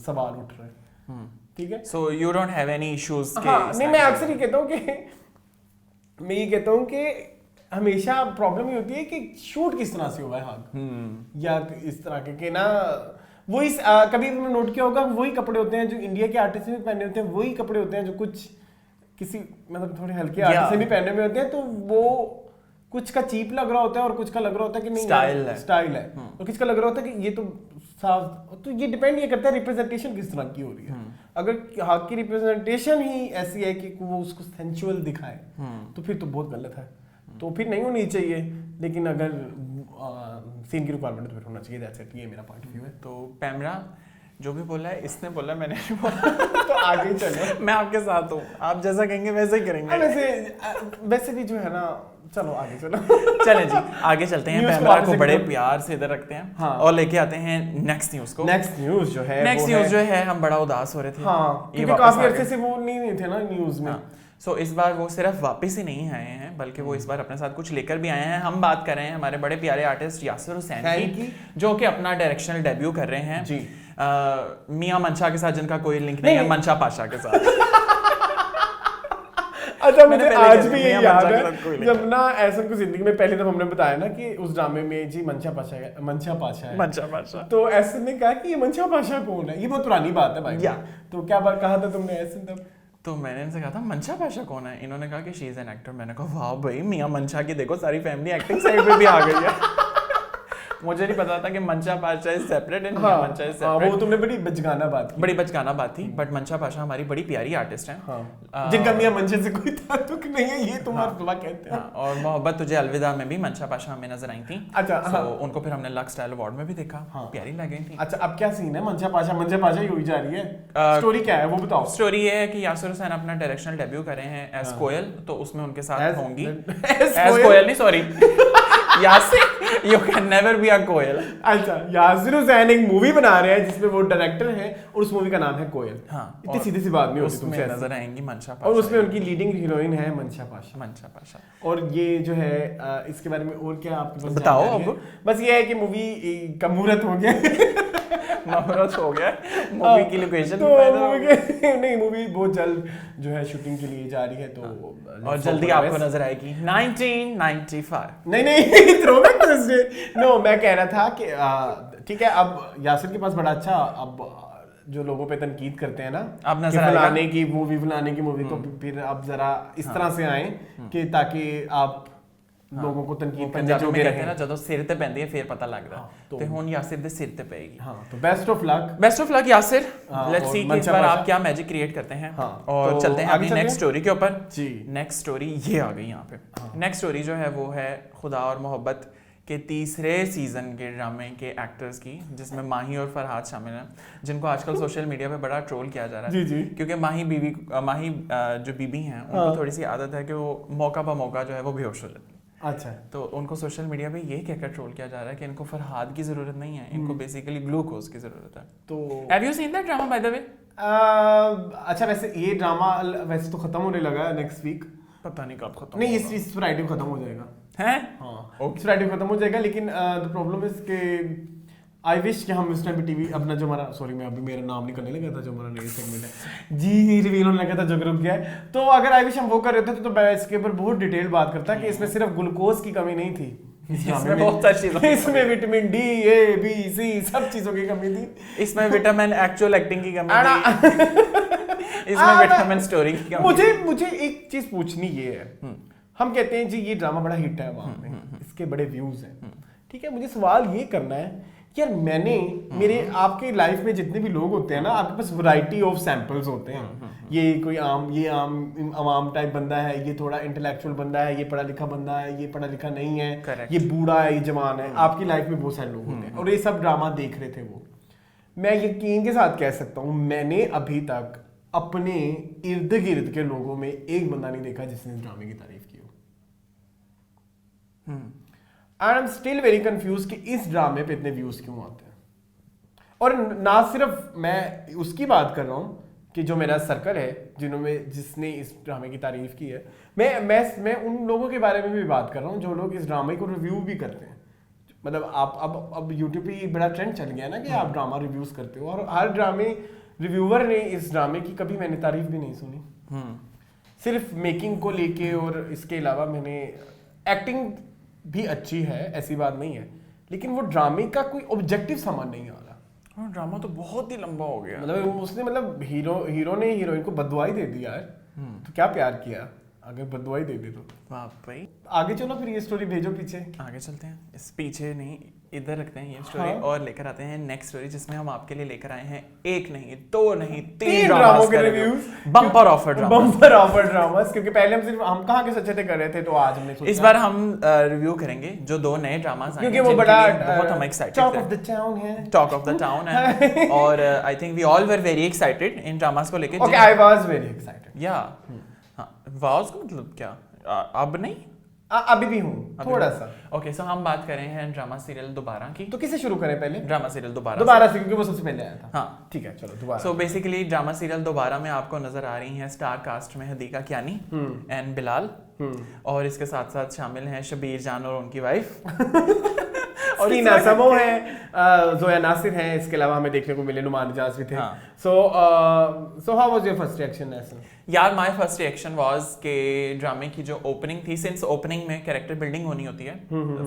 S2: सवाल उठ रहे हैं? ठीक है,
S1: so you don't have any issues.
S2: नहीं, मैं अक्सर ही कहता हूँ कि हमेशा प्रॉब्लम ये होती है कि शूट किस तरह से हुआ है हक, या इस तरह के ना वही कभी तुमने नोट किया होगा, वही कपड़े होते हैं जो इंडिया के आर्टिस्ट भी पहने होते हैं, वही कपड़े होते हैं जो कुछ किसी मतलब थोड़े हल्के आर्टिस्ट भी पहने हुए होते हैं, तो वो कुछ का चीप लग रहा होता है और कुछ का लग रहा होता है कि नहीं स्टाइल है, और किसका लग रहा होता है कि ये तो साफ। तो ये डिपेंड ये करता है रिप्रेजेंटेशन किस तरह की हो रही है। अगर हक की रिप्रेजेंटेशन ही ऐसी है कि वो उसको सेंचुअल दिखाए तो फिर तो बहुत गलत है, तो फिर नहीं होनी चाहिए। लेकिन अगर सीन की रिक्वायरमेंट तो फिर होना चाहिए, दैट्स इट, ये मेरा पॉइंट ऑफ व्यू है।
S1: तो पैमरा जो भी बोला है, इसने बोला, मैंने नहीं बोला।
S2: तो आगे चलो,
S1: मैं आपके साथ हूँ, आप जैसा कहेंगे वैसे ही करेंगे।
S2: वैसे भी जो है ना, चलो आगे चलो।
S1: चलें जी, आगे चलते हैं। पैमरा को बड़े प्यार से इधर रखते हैं, हाँ, और लेके आते हैं नेक्स्ट न्यूज को।
S2: नेक्स्ट न्यूज जो है
S1: हम बड़ा उदास हो रहे थे,
S2: हाँ, क्योंकि काफी अरसे से वो नहीं थे ना न्यूज में।
S1: सो इस बार वो सिर्फ वापस ही नहीं आए हैं, बल्कि वो इस बार अपने साथ कुछ लेकर भी आए हैं। हम बात कर रहे हैं हमारे बड़े प्यारे आर्टिस्ट यासिर हुसैन की, जो कि अपना डायरेक्शनल डेब्यू कर रहे हैं जी। मियां मंशा के साथ, जिनका कोई लिंक नहीं है मंशा पाशा के साथ।
S2: अच्छा
S1: मैंने
S2: मुझे
S1: पहले
S2: आज
S1: कह
S2: भी
S1: दिया,
S2: ये
S1: मियां
S2: याद
S1: मंशा
S2: है
S1: के साथ कोई
S2: जब ना ऐसा कुछ जिंदगी में पहले तो हमने बताया ना कि उस ड्रामे में जी मंशा पाशा है
S1: मंशा पाशा।
S2: तो ऐसे ने कहा कि ये मंशा पाशा कौन है, ये बहुत पुरानी बात है भाई।
S1: या।
S2: तो क्या बात कहा था तुमने ऐसे तब?
S1: तो मैंने इनसे कहा था मंशा पाशा कौन है, इन्होंने कहा कि शी इज एन एक्टर। मैंने कहा वाह भाई मियां मंशा की देखो सारी फैमिली एक्टिंग साइड पे भी आ गई है। मुझे नहीं पता था कि मंशा पाशा इज सेपरेट एंड मियां मंशा इज सेपरेट।
S2: वो तुमने बड़ी बचगाना बात की।
S1: बड़ी बचकाना बात थी, बट मंशा पाशा हमारी बड़ी प्यारी आर्टिस्ट हैं।
S2: जिनका मियां मंशा से कोई ताल्लुक नहीं है, ये तुम अफवाह कहते हैं।
S1: हाँ, और मोहब्बत तुझे अलविदा में भी मंशा पाशा हमें नजर आई थी।
S2: अच्छा,
S1: तो उनको फिर हमने लक्स स्टाइल अवार्ड में भी देखा, प्यारी लग गई थी।
S2: अच्छा अब क्या सीन है, मंशा पाशा ही हुई जा रही है, स्टोरी क्या है वो बताओ।
S1: स्टोरी ये है कि यासिर हुसैन अपना डायरेक्शनल डेब्यू कर रहे हैं एज कोयल, तो उसमें उनके साथ होंगी एज कोयल नहीं sorry Yasir, you can never be a koel.
S2: अच्छा यासिर हुसैन एक मूवी बना रहे हैं जिसमें वो डायरेक्टर हैं और उस मूवी का नाम है कोयल।
S1: हाँ,
S2: इतनी सीधी सी बात नहीं होती तुमसे
S1: नजर आएंगी मंशा पाशा,
S2: और उसमें उनकी लीडिंग हीरोइन है मंशा पाशा। और ये जो है इसके बारे में और क्या आपके पास
S1: बताओ
S2: जानकारी
S1: अब।
S2: है? बस ये है कि मूवी का मुहूर्त हो गया
S1: मुहूर्त हो गया, मूवी की लोकेशन
S2: तो
S1: भी फाइनल हो गई।
S2: नहीं मूवी बहुत जल्द जो है शूटिंग के लिए जा रही है, तो
S1: और जल्दी आपको नजर आएगी 1995।
S2: नहीं थ्रोबैक थर्सडे। नो मैं कह रहा था कि ठीक है, अब यासिर के पास बड़ा अच्छा अब जो लोगों पे तनकीद करते हैं ना,
S1: अब नजर
S2: फलाने की मूवी तो फिर अब जरा इस तरह से आए कि ताकि आप लोगों को तनकीद करने
S1: पंजाबी
S2: जो
S1: में
S2: भी
S1: कहते हैं ना
S2: रहे।
S1: ਜਦੋਂ ਸਿਰ ਤੇ ਪੈਂਦੀ ਹੈ ਫਿਰ ਪਤਾ ਲੱਗਦਾ, ਤੇ ਹੁਣ यासिर ਦੇ सिर ਤੇ पएगी।
S2: हाँ तो best of luck.
S1: Best of luck Yasir, let's
S2: और
S1: सी कि इस
S2: मंशा
S1: बार
S2: पाशा।
S1: आप क्या मैजिक क्रिएट करते हैं। और
S2: तो
S1: चलते हैं
S2: आगे
S1: अपनी
S2: चलते
S1: नेक्स्ट
S2: हैं?
S1: स्टोरी के ऊपर।
S2: जी
S1: नेक्स्ट स्टोरी ये आ गई यहाँ पे। नेक्स्ट स्टोरी जो है वो है खुदा और मोहब्बत के तीसरे सीजन के ड्रामे के एक्टर्स की, जिसमें माही और फरहाद शामिल हैं, जिनको आजकल सोशल मीडिया पे बड़ा ट्रोल किया जा रहा है।
S2: जी।
S1: क्योंकि माही जो बीबी हैं उनको थोड़ी सी आदत है कि वो मौका ब मौका जो है वो बेहोश हो जाती है।
S2: अच्छा
S1: तो उनको सोशल मीडिया पे ये कहकर ट्रोल किया जा रहा है कि इनको फरहाद की जरूरत नहीं है, इनको बेसिकली ग्लूकोज की जरूरत है।
S2: तो
S1: have you seen that drama by the way?
S2: अच्छा वैसे ये ड्रामा वैसे तो खत्म होने लगा है नेक्स्ट वीक,
S1: पता नहीं कब खत्म
S2: नहीं
S1: होगा।
S2: इस फ्राइडे को खत्म हो जाएगा।
S1: हैं?
S2: हाँ इस फ्राइडे को खत्म हो जाएगा, लेकिन द प्रॉब्लम इज के आई विश कि हम उस टाइम पे टीवी अपना जो हमारा सॉरी मैं अभी मेरा नाम नहीं करने लगा था, जो हमारा नया सेगमेंट है जी रिवील होने लगा था जो रुक गया है, तो अगर आई विश हम वो कर रहे थे तो मैं इसके ऊपर बहुत डिटेल बात करता कि इसमें सिर्फ ग्लूकोज की कमी नहीं थी,
S1: इसमें बहुत सारी चीजें,
S2: इसमें vitamin D A B C सब चीजों की कमी थी,
S1: इसमें विटामिन एक्चुअल एक्टिंग की कमी थी, इसमें विटामिन स्टोरी की कमी।
S2: मुझे एक चीज पूछनी ये है, हम कहते हैं जी ये ड्रामा बड़ा हिट है वहां पे, इसके बड़े व्यूज हैं, ठीक है, मुझे सवाल ये करना है यार मैंने मेरे आपके लाइफ में जितने भी लोग होते हैं ना, आपके पास वैरायटी ऑफ सैंपल्स होते हैं, ये कोई आम टाइप बंदा है, ये थोड़ा इंटेलेक्चुअल बंदा है, ये पढ़ा लिखा बंदा है, ये पढ़ा लिखा नहीं है,
S1: Correct.
S2: ये बूढ़ा है, ये जवान है, आपकी लाइफ में बहुत सारे लोग होते हैं और ये सब ड्रामा देख रहे थे वो। मैं यकीन के साथ कह सकता हूँ मैंने अभी तक अपने इर्द गिर्द के लोगों में एक बंदा नहीं देखा जिसने इस ड्रामे की तारीफ की हो। And I am still very confuse कि इस ड्रामे पे इतने व्यूज क्यों आते हैं। और ना सिर्फ मैं उसकी बात कर रहा हूँ कि जो मेरा सर्कल है जिसने इस ड्रामे की तारीफ की है, मैं उन लोगों के बारे में भी बात कर रहा हूँ जो लोग इस ड्रामे को रिव्यू भी करते हैं। मतलब आप अब यूट्यूब पे बड़ा ट्रेंड चल गया है ना कि आप ड्रामा रिव्यूज करते हो, और हर ड्रामे रिव्यूअर ने इस ड्रामे की कभी मैंने तारीफ भी नहीं सुनी, सिर्फ मेकिंग को लेके, और इसके अलावा मैंने एक्टिंग भी अच्छी है ऐसी बात नहीं है, लेकिन वो ड्रामे का कोई ऑब्जेक्टिव समझ नहीं आ रहा।
S1: ड्रामा तो बहुत ही लंबा हो गया,
S2: मतलब उसने मतलब हीरो ने हीरोइन को बददुआई दे दिया यार, तो क्या प्यार किया अगर बददुआई दे दे तो।
S1: वाह भाई,
S2: आगे चलो फिर ये स्टोरी भेजो पीछे।
S1: आगे चलते हैं, इस पीछे नहीं इधर रखते हैं ये स्टोरी,
S2: हाँ।
S1: और लेकर आते हैं नेक्स्ट स्टोरी जिसमें हम आपके लिए लेकर आए हैं एक नहीं दो नहीं तीन
S2: ड्रामों के रिव्यूज,
S1: बम्पर ऑफर
S2: ड्रामास, क्योंकि पहले हम कहाँ के सच्चे थे कर रहे थे, तो आज हमने सोचा
S1: इस बार हम रिव्यू करेंगे जो दो नए ड्रामास आए हैं,
S2: क्योंकि वो बड़ा
S1: बहुत हम excited
S2: talk of the town है,
S1: टॉक ऑफ द टाउन है, और I think we all were very excited इन ड्रामास को लेके।
S2: Okay I was very excited.
S1: Yeah हाँ, वाज का मतलब क्या, अब नहीं
S2: अभी भी हूँ थोड़ा सा।
S1: ओके सो हम बात कर रहे हैं ड्रामा सीरियल दोबारा की।
S2: तो किसे शुरू करें पहले?
S1: ड्रामा सीरियल
S2: दोबारा से, क्योंकि वो सबसे पहले आया था।
S1: हाँ
S2: ठीक है चलो दोबारा।
S1: सो बेसिकली ड्रामा सीरियल दोबारा में आपको नजर आ रही हैं स्टार कास्ट में हदीका कियानी एंड बिलाल, और इसके साथ साथ शामिल हैं शबीर जान और उनकी वाइफ
S2: और टीना समो है, जोया नासिर हैं, इसके अलावा हमें देखने को मिले नुमान इजाज भी थे।
S1: हाँ।
S2: So how was your first reaction ऐसे?
S1: यार माय फर्स्ट रिएक्शन वाज के ड्रामे की जो ओपनिंग थी, सिंस ओपनिंग में कैरेक्टर बिल्डिंग होनी होती है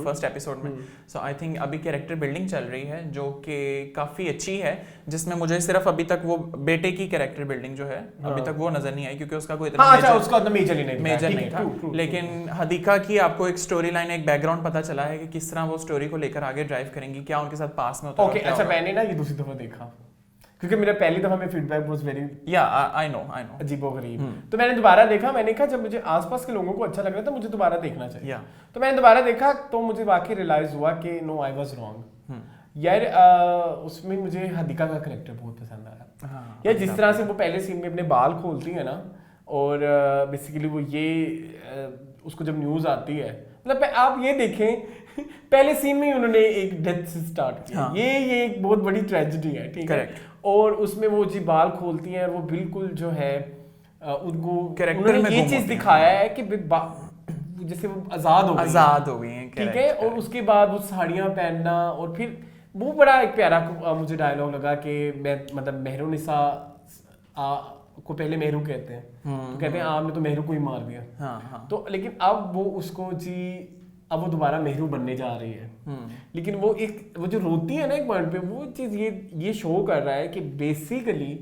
S1: फर्स्ट एपिसोड में, सो आई थिंक अभी कैरेक्टर बिल्डिंग चल रही है जो कि काफी अच्छी है, जिसमें मुझे सिर्फ अभी तक वो बेटे की कैरेक्टर बिल्डिंग जो है अभी तक वो नजर नहीं आई, क्योंकि उसका कोई इतना
S2: उसका मेजर
S1: नहीं था। लेकिन हदीका की आपको एक स्टोरी लाइन, एक बैकग्राउंड पता चला है कि किस तरह वो स्टोरी को लेकर आगे ड्राइव करेंगी, क्या उनके साथ पास में होता है।
S2: ओके, अच्छा मैंने ना ये दूसरी दफा देखा क्योंकि मेरा पहली दफा में feedback was very
S1: I know
S2: अजीबोगरीब, तो मैंने दोबारा देखा। मैंने कहा जब मुझे आसपास के लोगों को अच्छा लग रहा था मुझे दोबारा देखना चाहिए, तो मैंने दोबारा देखा तो मुझे वाकई रियलाइज हुआ कि नो आई वाज रॉन्ग यार। उसमें मुझे हदीका का कैरेक्टर बहुत पसंद आया यार, जिस तरह से वो पहले सीन में अपने बाल खोलती है ना, और बेसिकली वो ये उसको जब न्यूज आती है, मतलब आप ये देखें पहले सीन में ही उन्होंने एक डेथ से स्टार्ट किया। ये एक बहुत बड़ी ट्रेजेडी है, ठीक है। और उसमें वो जी बाल खोलती हैं और वो बिल्कुल जो है उनको
S1: कैरेक्टर में
S2: ये चीज दिखाया है कि जैसे वो आजाद हो गई हैं, ठीक है। और उसके बाद वो साड़ियाँ पहनना, और फिर वो बड़ा एक प्यारा मुझे डायलॉग लगा कि मैं मतलब मेहरुनिसा को पहले मेहरू कहते हैं, तो कहते हैं आपने तो मेहरू को ही मार दिया। तो लेकिन अब वो उसको जी अब वो दोबारा मेहरू बनने जा रही है, लेकिन वो जो रोती है ना एक पॉइंट पे, वो चीज ये शो कर रहा है कि बेसिकली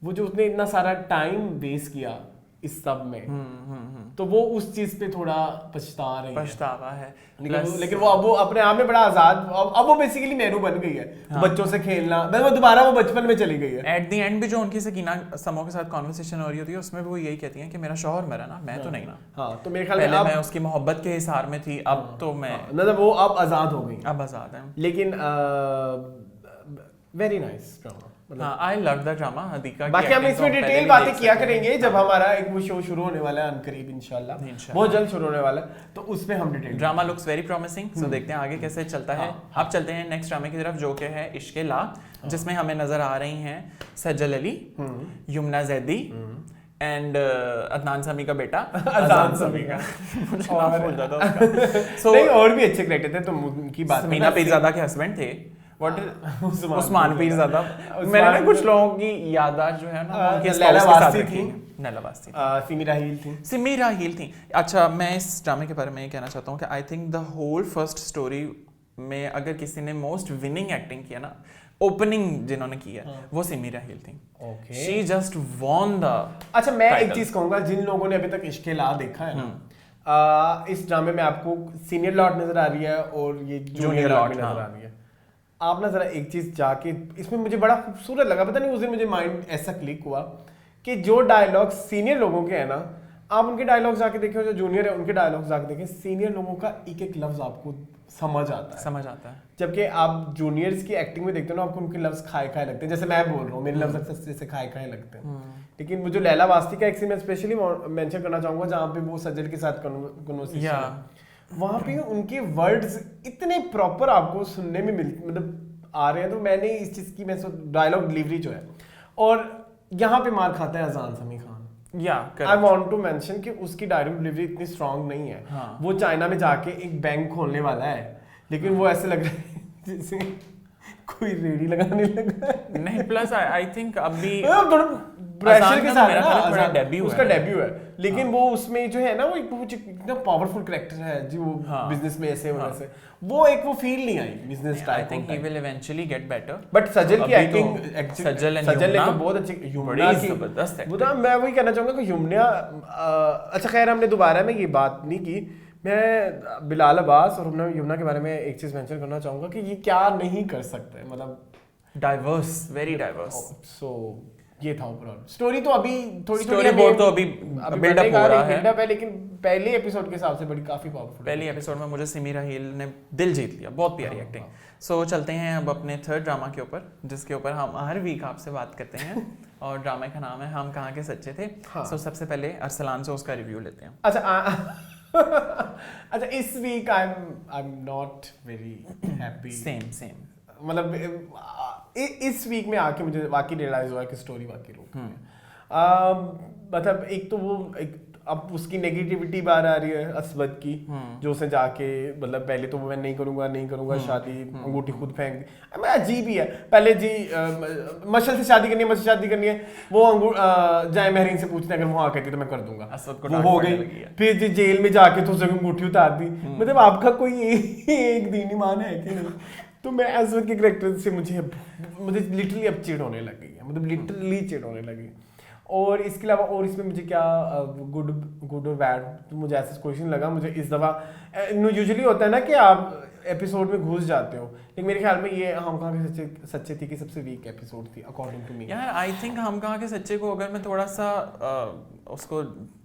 S2: वो जो उसने इतना सारा टाइम वेस्ट किया इस सब में, तो वो उस चीज पे थोड़ा
S1: पछतावा है।
S2: लेकिन वो अपने आप में बड़ा आजाद, अब वो बेसिकली मेहरू बन गई है। बच्चों से खेलना, वो दोबारा वो बचपन में चली गई है।
S1: एट द एंड भी जो उनकी सकीना समो के साथ कॉन्वर्सेशन हो रही होती है, उसमें वो यही कहती हैं कि मेरा शौहर मरा ना, मैं तो नहीं ना।
S2: हाँ, तो मेरे ख्याल में
S1: पहले मैं उसकी मोहब्बत के हिसार में थी, अब तो मैं
S2: मतलब वो अब आजाद हो गई,
S1: अब आजाद है।
S2: लेकिन very nice drama.
S1: I love the drama Hadika.
S2: बाकी हम इसमें डिटेल बातें किया करेंगे जब हमारा एक वो शो शुरू होने वाला है अनकरीब, इंशाल्लाह बहुत जल्द शुरू होने वाला है, तो उसमें हम detail.
S1: Drama looks very promising, so देखते हैं आगे कैसे चलता है। अब चलते हैं नेक्स्ट ड्रामे की तरफ, जो कि है इश्क़े ला, जिसमें हमें नजर आ रही हैं सज्जल अली, यमुना जैदी एंड अदनान समी का बेटा अजान समी का
S2: और भी अच्छे कैरेक्टर थे, तो उनकी बात
S1: मीना पीरज़ादा के हस्बैंड थे, उस्मान पीरज़ादा। मैंने ना कुछ लोगों की याददाश्त जो है ना उनकी
S2: लैला वास्ती थी,
S1: सिमी राहील थी। अच्छा, मैं इस ड्रामे के बारे में ये कहना चाहता हूँ कि I think the whole first story में अगर किसी ने मोस्ट विनिंग एक्टिंग किया ना, ओपनिंग जिन्होंने की है वो सिमी राहील थी। She just won the.
S2: अच्छा, मैं एक चीज कहूंगा, जिन लोगों ने अभी तक इश्क़े ला देखा है ना, इस ड्रामे में आपको सीनियर लॉर्ड नजर आ रही है और ये जूनियर लॉर्ड नजर आ रही है। आप ना जरा एक चीज जाके, इसमें मुझे बड़ा खूबसूरत लगा, पता नहीं उस दिन मुझे माइंड ऐसा क्लिक हुआ कि जो डायलॉग सीनियर लोगों के हैं ना, आप उनके डायलॉग जाके देखें, जो जूनियर है उनके डायलॉग जाके देखें, सीनियर लोगों का एक एक लफ्ज आपको समझ आता है। जबकि आप जूनियर्स की एक्टिंग में देखते हो ना, आपको उनके लफ्ज खाए लगते हैं, जैसे मैं बोल रहा हूँ मेरे लफ्ज अक्सर जैसे खाए लगते हैं। लेकिन मुझे लैला वास्ती का एक सीन मैं स्पेशली मेंशन करना चाहूंगा, जहाँ पे वो सज्जल के साथ कन्वर्सेशन, वहां पे उनके वर्ड्स इतने प्रॉपर आपको सुनने में मतलब आ रहे हैं। तो मैंने इस चीज की, मैं डायलॉग डिलीवरी जो है, और यहाँ पे मार खाता है Azan Sami Khan. I want to mention कि उसकी डायलॉग डिलीवरी इतनी स्ट्रांग नहीं है। वो चाइना में जाके एक बैंक खोलने वाला है, लेकिन वो ऐसे लग रहा है जैसे कोई रेडी लगाने लगा।
S1: नहीं, प्लस आई थिंक अभी
S2: प्रेशर के साथ
S1: उसका
S2: डेब्यू है, लेकिन वो उसमें जो है ना, वो एक इतना पावरफुल कैरेक्टर है जी, वो बिजनेस में ऐसे होने से वो एक वो फील नहीं आई business type.
S1: I think he will eventually get better,
S2: but Sajal की एक्टिंग, सज्जल ने तो बहुत अच्छी,
S1: बड़ी जबरदस्त है।
S2: वो मैं वही कहना चाहूंगा कि यमुना, अच्छा खैर हमने दोबारा में ये बात नहीं की, मैं बिलाल अब्बास और यमुना के बारे में एक चीज मेंशन करना चाहूंगा कि ये क्या नहीं कर सकते, मतलब
S1: डाइवर्स, वेरी डाइवर्स।
S2: सो ये था ओवरऑल स्टोरी। तो अभी थोड़ी
S1: स्टोरी बोर्ड तो अभी बिल्डअप हो रहा है,
S2: लेकिन पहले एपिसोड के हिसाब से बड़ी काफी पावरफुल।
S1: पहली एपिसोड में मुझे सिमी राहील ने दिल जीत लिया, बहुत प्यारी एक्टिंग। सो चलते हैं अब अपने थर्ड ड्रामा के ऊपर, जिसके ऊपर हम हर वीक आपसे बात करते हैं और ड्रामा का नाम है हम कहाँ के सच्चे थे। सो सबसे पहले अरसलान से उसका रिव्यू लेते हैं।
S2: अच्छा, इस week I am not very happy.
S1: Same
S2: मतलब इस वीक में आके मुझे वाकई रियलाइज हुआ कि स्टोरी वाकई रोक है। मतलब एक तो वो एक अब उसकी नेगेटिविटी बाहर आ रही है असवद की, जो उसने जाके मतलब पहले तो मैं नहीं करूंगा शादी, अंगूठी खुद फेंक दी। मैं अजीब ही है, पहले जी मशल से शादी करनी है वो जाए महरीन से पूछते अगर वो हाँ कहती तो मैं कर दूंगा, वो हो गई। फिर जी जेल में जाके तो उसने अंगूठी उतार दी। मतलब आपका कोई एक दीन ईमान है कि नहीं? तो मैं असवद के कैरेक्टर से मुझे लिटरली अब चिढ़ होने लग गई है, मतलब लिटरली चिढ़ होने लगी। और इसके अलावा और इसमें मुझे क्या गुड और बैड, तो मुझे ऐसा क्वेश्चन लगा मुझे इस दफ़ा। यूजुअली होता है ना कि आप एपिसोड में घुस जाते हो, लेकिन मेरे ख्याल में ये हम कहाँ के सच्चे थी कि सबसे वीक एपिसोड थी अकॉर्डिंग टू मी।
S1: यार आई थिंक हम कहाँ के सच्चे को अगर मैं थोड़ा सा उसको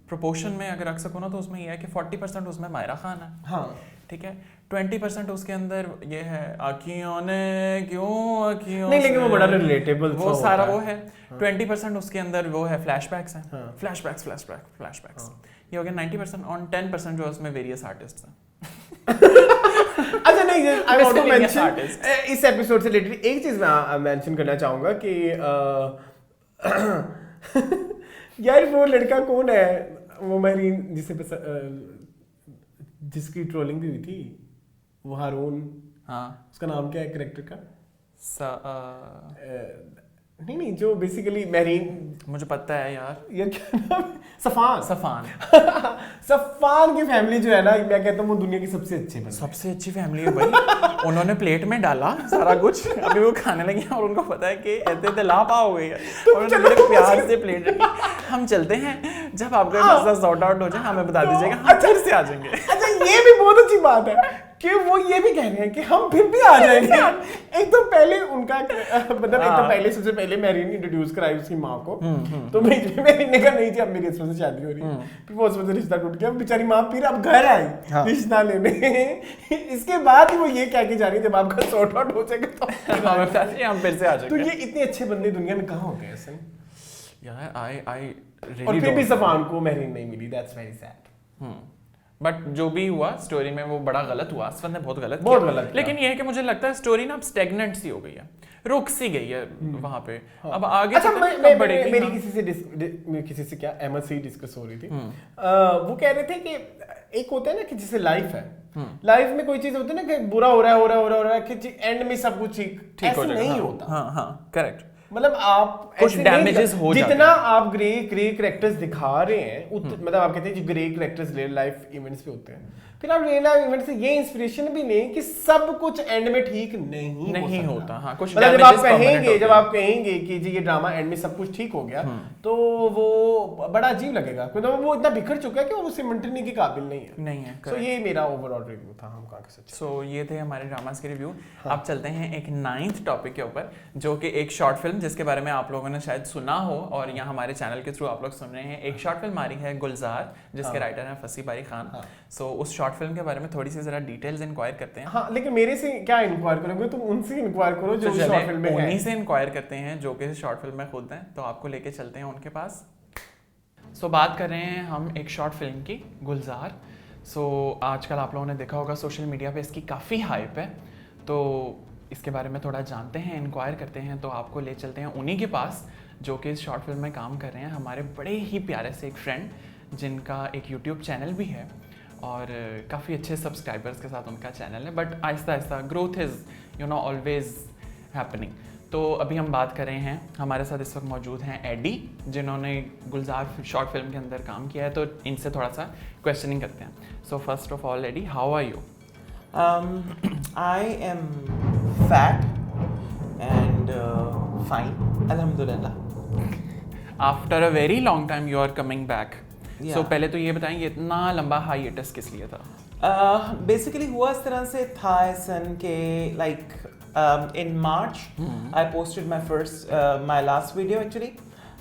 S1: प्रोपोर्शन में अगर रख सकूँ ना, तो उसमें ये है कि 40% उसमें मायरा खान है,
S2: हाँ
S1: ठीक है, 20% उसके अंदर ये है आँखियों ने क्यों आँखियों
S2: नहीं, लेकिन वो बड़ा रिलेटेबल
S1: वो सारा वो है। 20% उसके अंदर वो है फ्लैशबैक्स हैं, फ्लैशबैक्स ये हो गया 90%। ऑन 10% जो उसमें वेरियस आर्टिस्ट्स हैं।
S2: अच्छा नहीं, आई वांट टू मेंशन इस एपिसोड से रिलेटेड एक चीज मैं मेंशन करना चाहूंगा कि यार वो लड़का कौन है, वो महरीन जिसकी ट्रोलिंग भी हुई थी, वो हारून,
S1: हाँ
S2: उसका नाम क्या है कैरेक्टर का? नहीं जो बेसिकली महरीन,
S1: मुझे पता है यार,
S2: ये क्या नाम है? सफान सफान की फैमिली जो है ना, मैं कहता हूँ वो दुनिया की सबसे अच्छी
S1: फैमिली है भाई। उन्होंने प्लेट में डाला सारा कुछ, अभी वो खाने लगे और उनको पता है कि ऐसे लाभ हो गई है, उन्होंने प्यार से प्लेट रखी। हम चलते हैं, जब आपका मसला सॉर्ट आउट हो जाए हमें बता दीजिएगा, हम फिर से आ जाएंगे।
S2: अच्छा ये भी बहुत अच्छी बात है कि वो ये भी कह रहे हैं कि हम फिर भी आ जाएंगे। एक तो पहले उनका मतलब एक तो पहले सबसे पहले मैरीन इंट्रोड्यूस कराई उसकी माँ को, तो मैरीन ने कहा नहीं जी अब मेरी इसमें से शादी हो रही है, फिर वो उसमें से रिश्ता टूट गया, बेचारी माँ फिर अब घर आई रिश्ता लेने। इसके बाद ही वो ये कह के जा रही जब आपका सॉर्ट आउट हो जाएगा तो
S1: हम फिर से आ जाएंगे।
S2: तो ये इतने अच्छे बंदे दुनिया में कहाँ होते हैं ऐसे
S1: यार? आई
S2: और फिर भी सफान को मैरीन नहीं मिली, दैट्स वेरी सैड।
S1: बट जो भी हुआ स्टोरी में वो बड़ा गलत हुआ, असफद ने बहुत गलत
S2: किया।
S1: लेकिन ये है कि मुझे लगता है स्टोरी ना अब स्टैग्नेंट सी हो गई है, रुक सी गई है वहां पे। अब आगे अच्छा
S2: मेरी किसी से क्या अहमद से ही डिस्कस हो रही थी, वो कह रहे थे कि एक होता है ना कि जैसे लाइफ है, लाइफ में कोई चीज होती है ना कि बुरा हो रहा है कि एंड में सब कुछ ठीक हो जाएगा, नहीं होता।
S1: हाँ करेक्ट,
S2: मतलब आप
S1: कुछ डैमेजेस हो जाते हैं।
S2: जितना आप ग्रे कैरेक्टर्स दिखा रहे हैं मतलब आप कहते हैं जो grey characters real life events पे होते हैं, फिर आप रियल लाइफ इवेंट से ये इंस्पिरेशन भी नहीं कि सब कुछ एंड में ठीक नहीं होता।
S1: हाँ, कुछ
S2: मतलब जब आप कहेंगे कि जी ये ड्रामा एंड में सब कुछ ठीक हो गया, तो वो बड़ा अजीब लगेगा, क्योंकि वो इतना बिखर चुका है कि वो उसे मेंटेन के काबिल नहीं है। तो ये मेरा ओवरऑल रिव्यू था हम कहाँ के सच।
S1: सो ये थे हमारे ड्रामास के रिव्यू। अब चलते हैं एक 9th टॉपिक के ऊपर, जो कि एक शॉर्ट फिल्म जिसके बारे में आप लोगों ने शायद सुना हो और यहाँ हमारे चैनल के थ्रू आप लोग सुन रहे हैं। एक शॉर्ट फिल्म आ रही है गुलजार, जिसके राइटर हैं फसी बारी खान। सो उस शॉर्ट फिल्म के बारे में थोड़ी सी जरा डिटेल्स इंक्वायर करते हैं।
S2: हाँ, लेकिन मेरे से क्या इंक्वायर करोगे, तुम उनसे इंक्वायर करो जो शॉर्ट फिल्म में है।
S1: उन्हीं से इंक्वायर करते हैं जो कि शॉर्ट फिल्म में खुद हैं, तो आपको लेके चलते हैं उनके पास। सो बात कर रहे हैं हम एक शॉर्ट फिल्म की, गुलजार। सो आजकल आप लोगों ने देखा होगा सोशल मीडिया पे इसकी काफ़ी हाइप है, तो इसके बारे में थोड़ा जानते हैं, इंक्वायर करते हैं। तो आपको ले चलते हैं उन्हीं के पास जो कि इस शॉर्ट फिल्म में काम कर रहे हैं, हमारे बड़े ही प्यारे से एक फ्रेंड जिनका एक यूट्यूब चैनल भी है और काफ़ी अच्छे सब्सक्राइबर्स के साथ उनका चैनल है, but Aahista Aahista growth is always happening. तो अभी हम बात कर रहे हैं, हमारे साथ इस वक्त मौजूद हैं एडी, जिन्होंने गुलजार शॉर्ट फिल्म के अंदर काम किया है, तो इनसे थोड़ा सा क्वेश्चनिंग करते हैं। So first of all Eddie, how are you?
S4: I am fat and fine, alhamdulillah.
S1: After a very long time you are coming back.
S4: Yeah.
S1: So पहले तो ये बताएं ये इतना लंबा hiatus किस लिए था?
S4: Basically हुआ इस तरह से था ऐसन के like in March I posted my last video actually,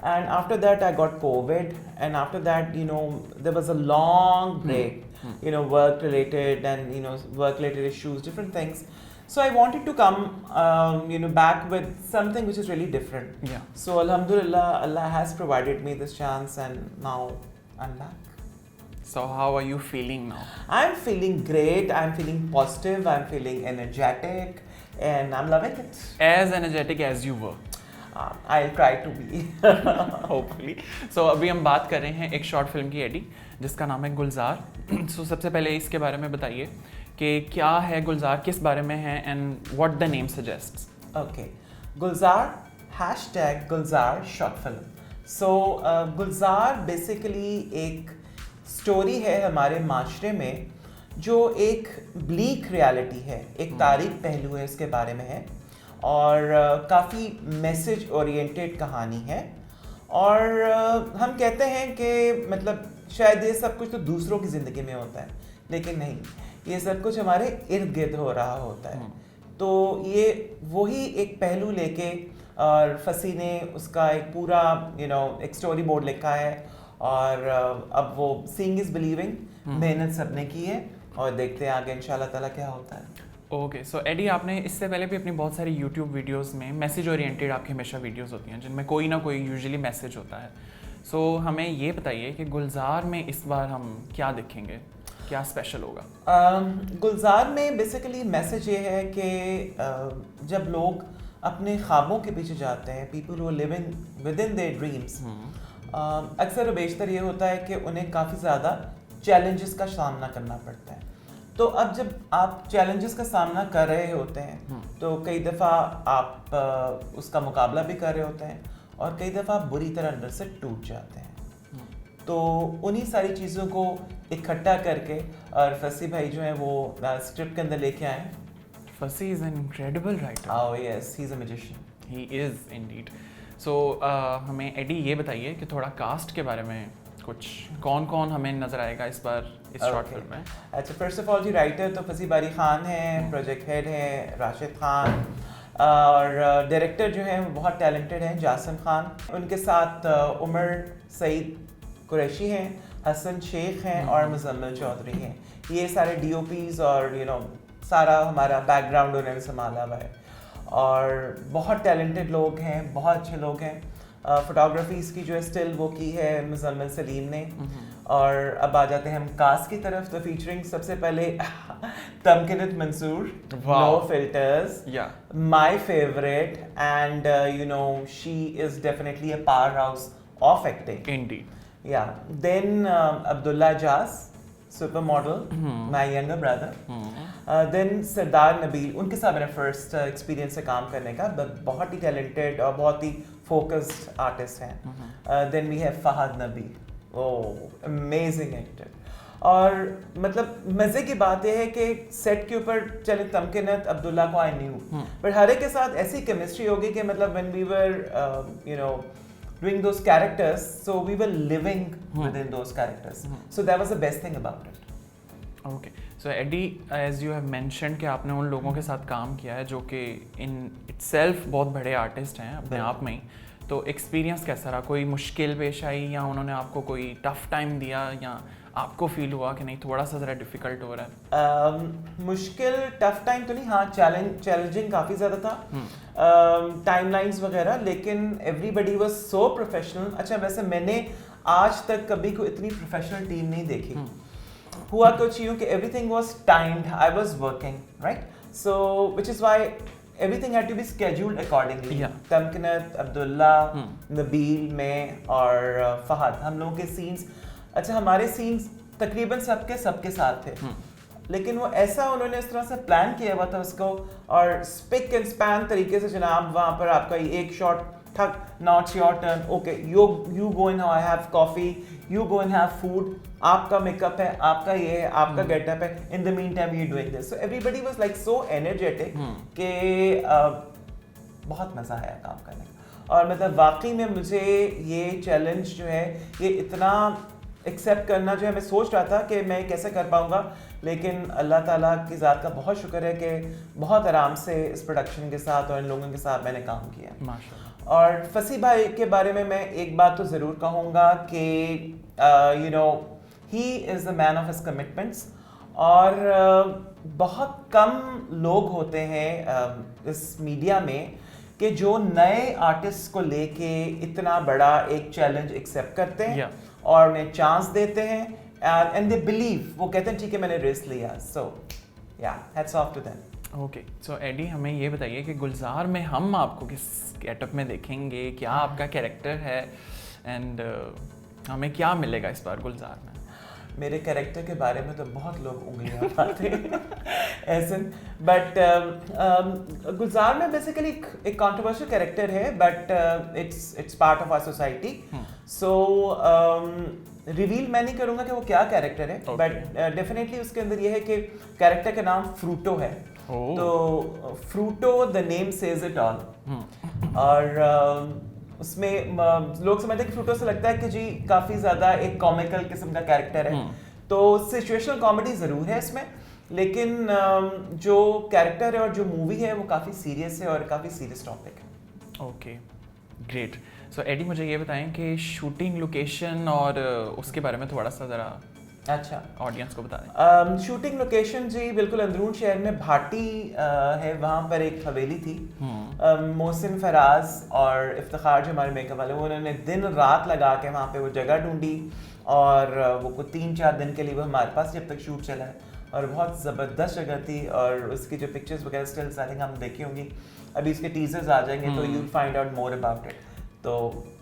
S4: and after that I got COVID, and after that there was a long break, work related and work related issues, different things. So I wanted to come back with something which is really different.
S1: Yeah.
S4: So alhamdulillah, Allah has provided me this chance and now I'm back.
S1: So how are you feeling now?
S4: I'm feeling great, I'm feeling positive, I'm feeling energetic and I'm loving it.
S1: As energetic as you were?
S4: I'll try to be.
S1: Hopefully. So अभी हम बात कर रहे हैं एक शॉर्ट फिल्म की एडी जिसका नाम है गुलजार। सो सबसे पहले इसके बारे में बताइए कि क्या है गुलजार, किस बारे में है and what the name suggests.
S4: Okay, Gulzar, #Gulzar short film. So Gulzar basically एक स्टोरी है हमारे माशरे में जो एक ब्लीक रियलिटी है, एक तारीख पहलू है इसके बारे में है और काफ़ी मैसेज ओरिएंटेड कहानी है। और हम कहते हैं कि मतलब शायद ये सब कुछ तो दूसरों की ज़िंदगी में होता है, लेकिन नहीं, ये सब कुछ हमारे इर्द गिर्द हो रहा होता है। तो ये वही एक पहलू लेके और फसी ने उसका एक पूरा एक स्टोरी बोर्ड लिखा है और अब वो सीइंग इज बिलीविंग, मेहनत सबने की है और देखते हैं आगे इंशाल्लाह ताला क्या होता है।
S1: ओके, सो एडी आपने इससे पहले भी अपनी बहुत सारी यूट्यूब वीडियोस में मैसेज ओरिएंटेड आपकी हमेशा वीडियोस होती हैं जिनमें कोई ना कोई यूजुअली मैसेज होता है। सो हमें ये बताइए कि गुलजार में इस बार हम क्या देखेंगे, क्या स्पेशल होगा?
S4: गुलजार में बेसिकली मैसेज ये है कि जब लोग अपने ख्वाबों के पीछे जाते हैं, people who living with in their dreams, अक्सर बेशतर ये होता है कि उन्हें काफ़ी ज़्यादा चैलेंजेस का सामना करना पड़ता है। तो अब जब आप चैलेंजेस का सामना कर रहे होते हैं तो कई दफ़ा आप उसका मुकाबला भी कर रहे होते हैं और कई दफ़ा आप बुरी तरह अंदर से टूट जाते हैं। तो उन्हीं सारी चीज़ों को इकट्ठा करके और फसी भाई जो है वो स्क्रिप्ट के अंदर लेके आए।
S1: Fasi is an incredible writer.
S4: Oh yes, he's a magician.
S1: He is indeed. So हमें एडी ये बताइए कि थोड़ा कास्ट के बारे में कुछ कौन कौन हमें नज़र आएगा इस बार इस शॉर्ट फिल्म में?
S4: अच्छा, फर्स्ट ऑफ ऑल जी राइटर तो फसी बारी खान है, प्रोजेक्ट हेड है राशिद खान और डायरेक्टर जो है वो बहुत टैलेंटेड हैं जासिम खान। उनके साथ उमर सईद कुरैशी हैं, हसन शेख हैं और मुजम्मिल चौधरी हैं। ये सारे DOPs और सारा हमारा बैकग्राउंड उन्होंने संभाला हुआ है और बहुत टैलेंटेड लोग हैं, बहुत अच्छे लोग हैं। फोटोग्राफीज़ की जो है स्टिल वो की है मुजम्मिल सलीम ने। और अब आ जाते हैं हम कास्ट की तरफ, तो फीचरिंग सबसे पहले Tamkinat Mansoor, no filters, my favourite and she is definitely a power house of acting.
S1: Indeed.
S4: Yeah. Then Abdullah Jaz, supermodel, my younger brother. Then Sardar Nabeel, उनके साथ मेरा फर्स्ट एक्सपीरियंस है काम करने का, बहुत ही टैलेंटेड और बहुत ही फोकस्ड आर्टिस्ट हैं। Then we have Fahad Nabi, amazing actor. और मतलब मज़े की बात यह है कि सेट के ऊपर चले तमकिनत अब्दुल्ला को आई न्यू, बट हर एक के साथ ऐसी केमिस्ट्री होगी कि मतलब when we were doing those characters, so we were living within those characters. So that was the best thing about it.
S1: Okay, so Eddie, as you have mentioned कि आपने उन लोगों के साथ काम किया है जो कि in itself बहुत बड़े आर्टिस्ट हैं अपने आप में ही, तो एक्सपीरियंस कैसा रहा? कोई मुश्किल पेश आई या उन्होंने आपको कोई टफ टाइम दिया या आपको फील हुआ कि नहीं थोड़ा सा ज़रा डिफ़िकल्ट हो रहा है?
S4: मुश्किल टफ टाइम तो नहीं, हाँ चैलेंजिंग काफ़ी ज़्यादा था, टाइमलाइंस वगैरह, लेकिन एवरीबडी वाज सो प्रोफेशनल। अच्छा, वैसे मैंने आज तक कभी कोई इतनी प्रोफेशनल टीम नहीं देखी। हुआ कुछ यूँ कि everything was timed, I was working right, so which is why everything had to be scheduled accordingly. Tamkinat, Abdullah, Nabeel, मैं और फहद, हम लोगों के सीन्स, अच्छा हमारे सीन्स तकरीबन सबके साथ थे, लेकिन वो ऐसा उन्होंने इस तरह से प्लान किया हुआ था उसको, और स्पिक एंड स्पैन तरीके से जनाब वहाँ पर आपका एक शॉट ठक, now it's your turn, okay, you go and have coffee, you go and have food, आपका मेकअप है, आपका ये है, आपका गेटअप है, in the meantime you're doing this, so everybody was like so energetic कि बहुत मज़ा आया काम करने का। और मतलब वाकई में मुझे ये चैलेंज जो है ये इतना एक्सेप्ट करना जो है, मैं सोच रहा था कि मैं कैसे कर पाऊँगा, लेकिन अल्लाह ताला की ज़ात का बहुत शुक्र है कि बहुत आराम से इस प्रोडक्शन के साथ और इन लोगों के साथ मैंने काम किया
S1: माशाल्लाह।
S4: और फसी भाई के बारे में मैं एक बात तो ज़रूर कहूँगा कि he is the man of his commitments, और बहुत कम लोग होते हैं इस मीडिया में कि जो नए आर्टिस्ट को लेके इतना बड़ा एक चैलेंज एक्सेप्ट करते हैं और उन्हें चांस देते हैं, एंड दे बिलीव, वो कहते हैं ठीक है मैंने रिस्क लिया, so yeah hats off to them.
S1: Okay, so Eddie हमें ये बताइए कि गुलजार में हम आपको किस गेटअप में देखेंगे, क्या आपका कैरेक्टर है एंड हमें क्या मिलेगा इस बार गुलजार में?
S4: मेरे कैरेक्टर के बारे में तो बहुत लोग उंगलियां उठाते हैं ऐसे, बट गुलजार में बेसिकली एक कंट्रोवर्शियल कैरेक्टर है, but it's part of our society. So reveal मैं नहीं करूंगा कि वो क्या कैरेक्टर है, बट डेफिनेटली उसके अंदर ये है कि कैरेक्टर का नाम फ्रूटो है। तो Fruto the name says it all. और उसमें लोग समझते हैं कि फ्रूटो से लगता है कि जी काफ़ी ज़्यादा एक कॉमिकल किस्म का कैरेक्टर है, तो सिचुएशनल कॉमेडी ज़रूर है इसमें, लेकिन जो कैरेक्टर है और जो मूवी है वो काफ़ी सीरियस है और काफ़ी सीरियस टॉपिक है।
S1: Okay, great. सो एडी मुझे ये बताएं कि शूटिंग लोकेशन और उसके बारे में थोड़ा सा ज़रा
S4: अच्छा
S1: ऑडियंस को बता दें।
S4: शूटिंग लोकेशन जी बिल्कुल अंदरून शहर में भाटी है, वहाँ पर एक हवेली थी। मोहसिन फराज और इफ्तिखार जो हमारे मेकअप वाले, उन्होंने दिन रात लगा के वहाँ पे वो जगह ढूंढी और वो कुछ 3-4 दिन के लिए वो हमारे पास जब तक शूट चला है, और बहुत ज़बरदस्त जगह थी। और उसकी जो पिक्चर्स वगैरह स्टिल्स आई थिंक हम देखी होंगी, अभी उसके टीजर्स आ जाएंगे तो you find out more about it. तो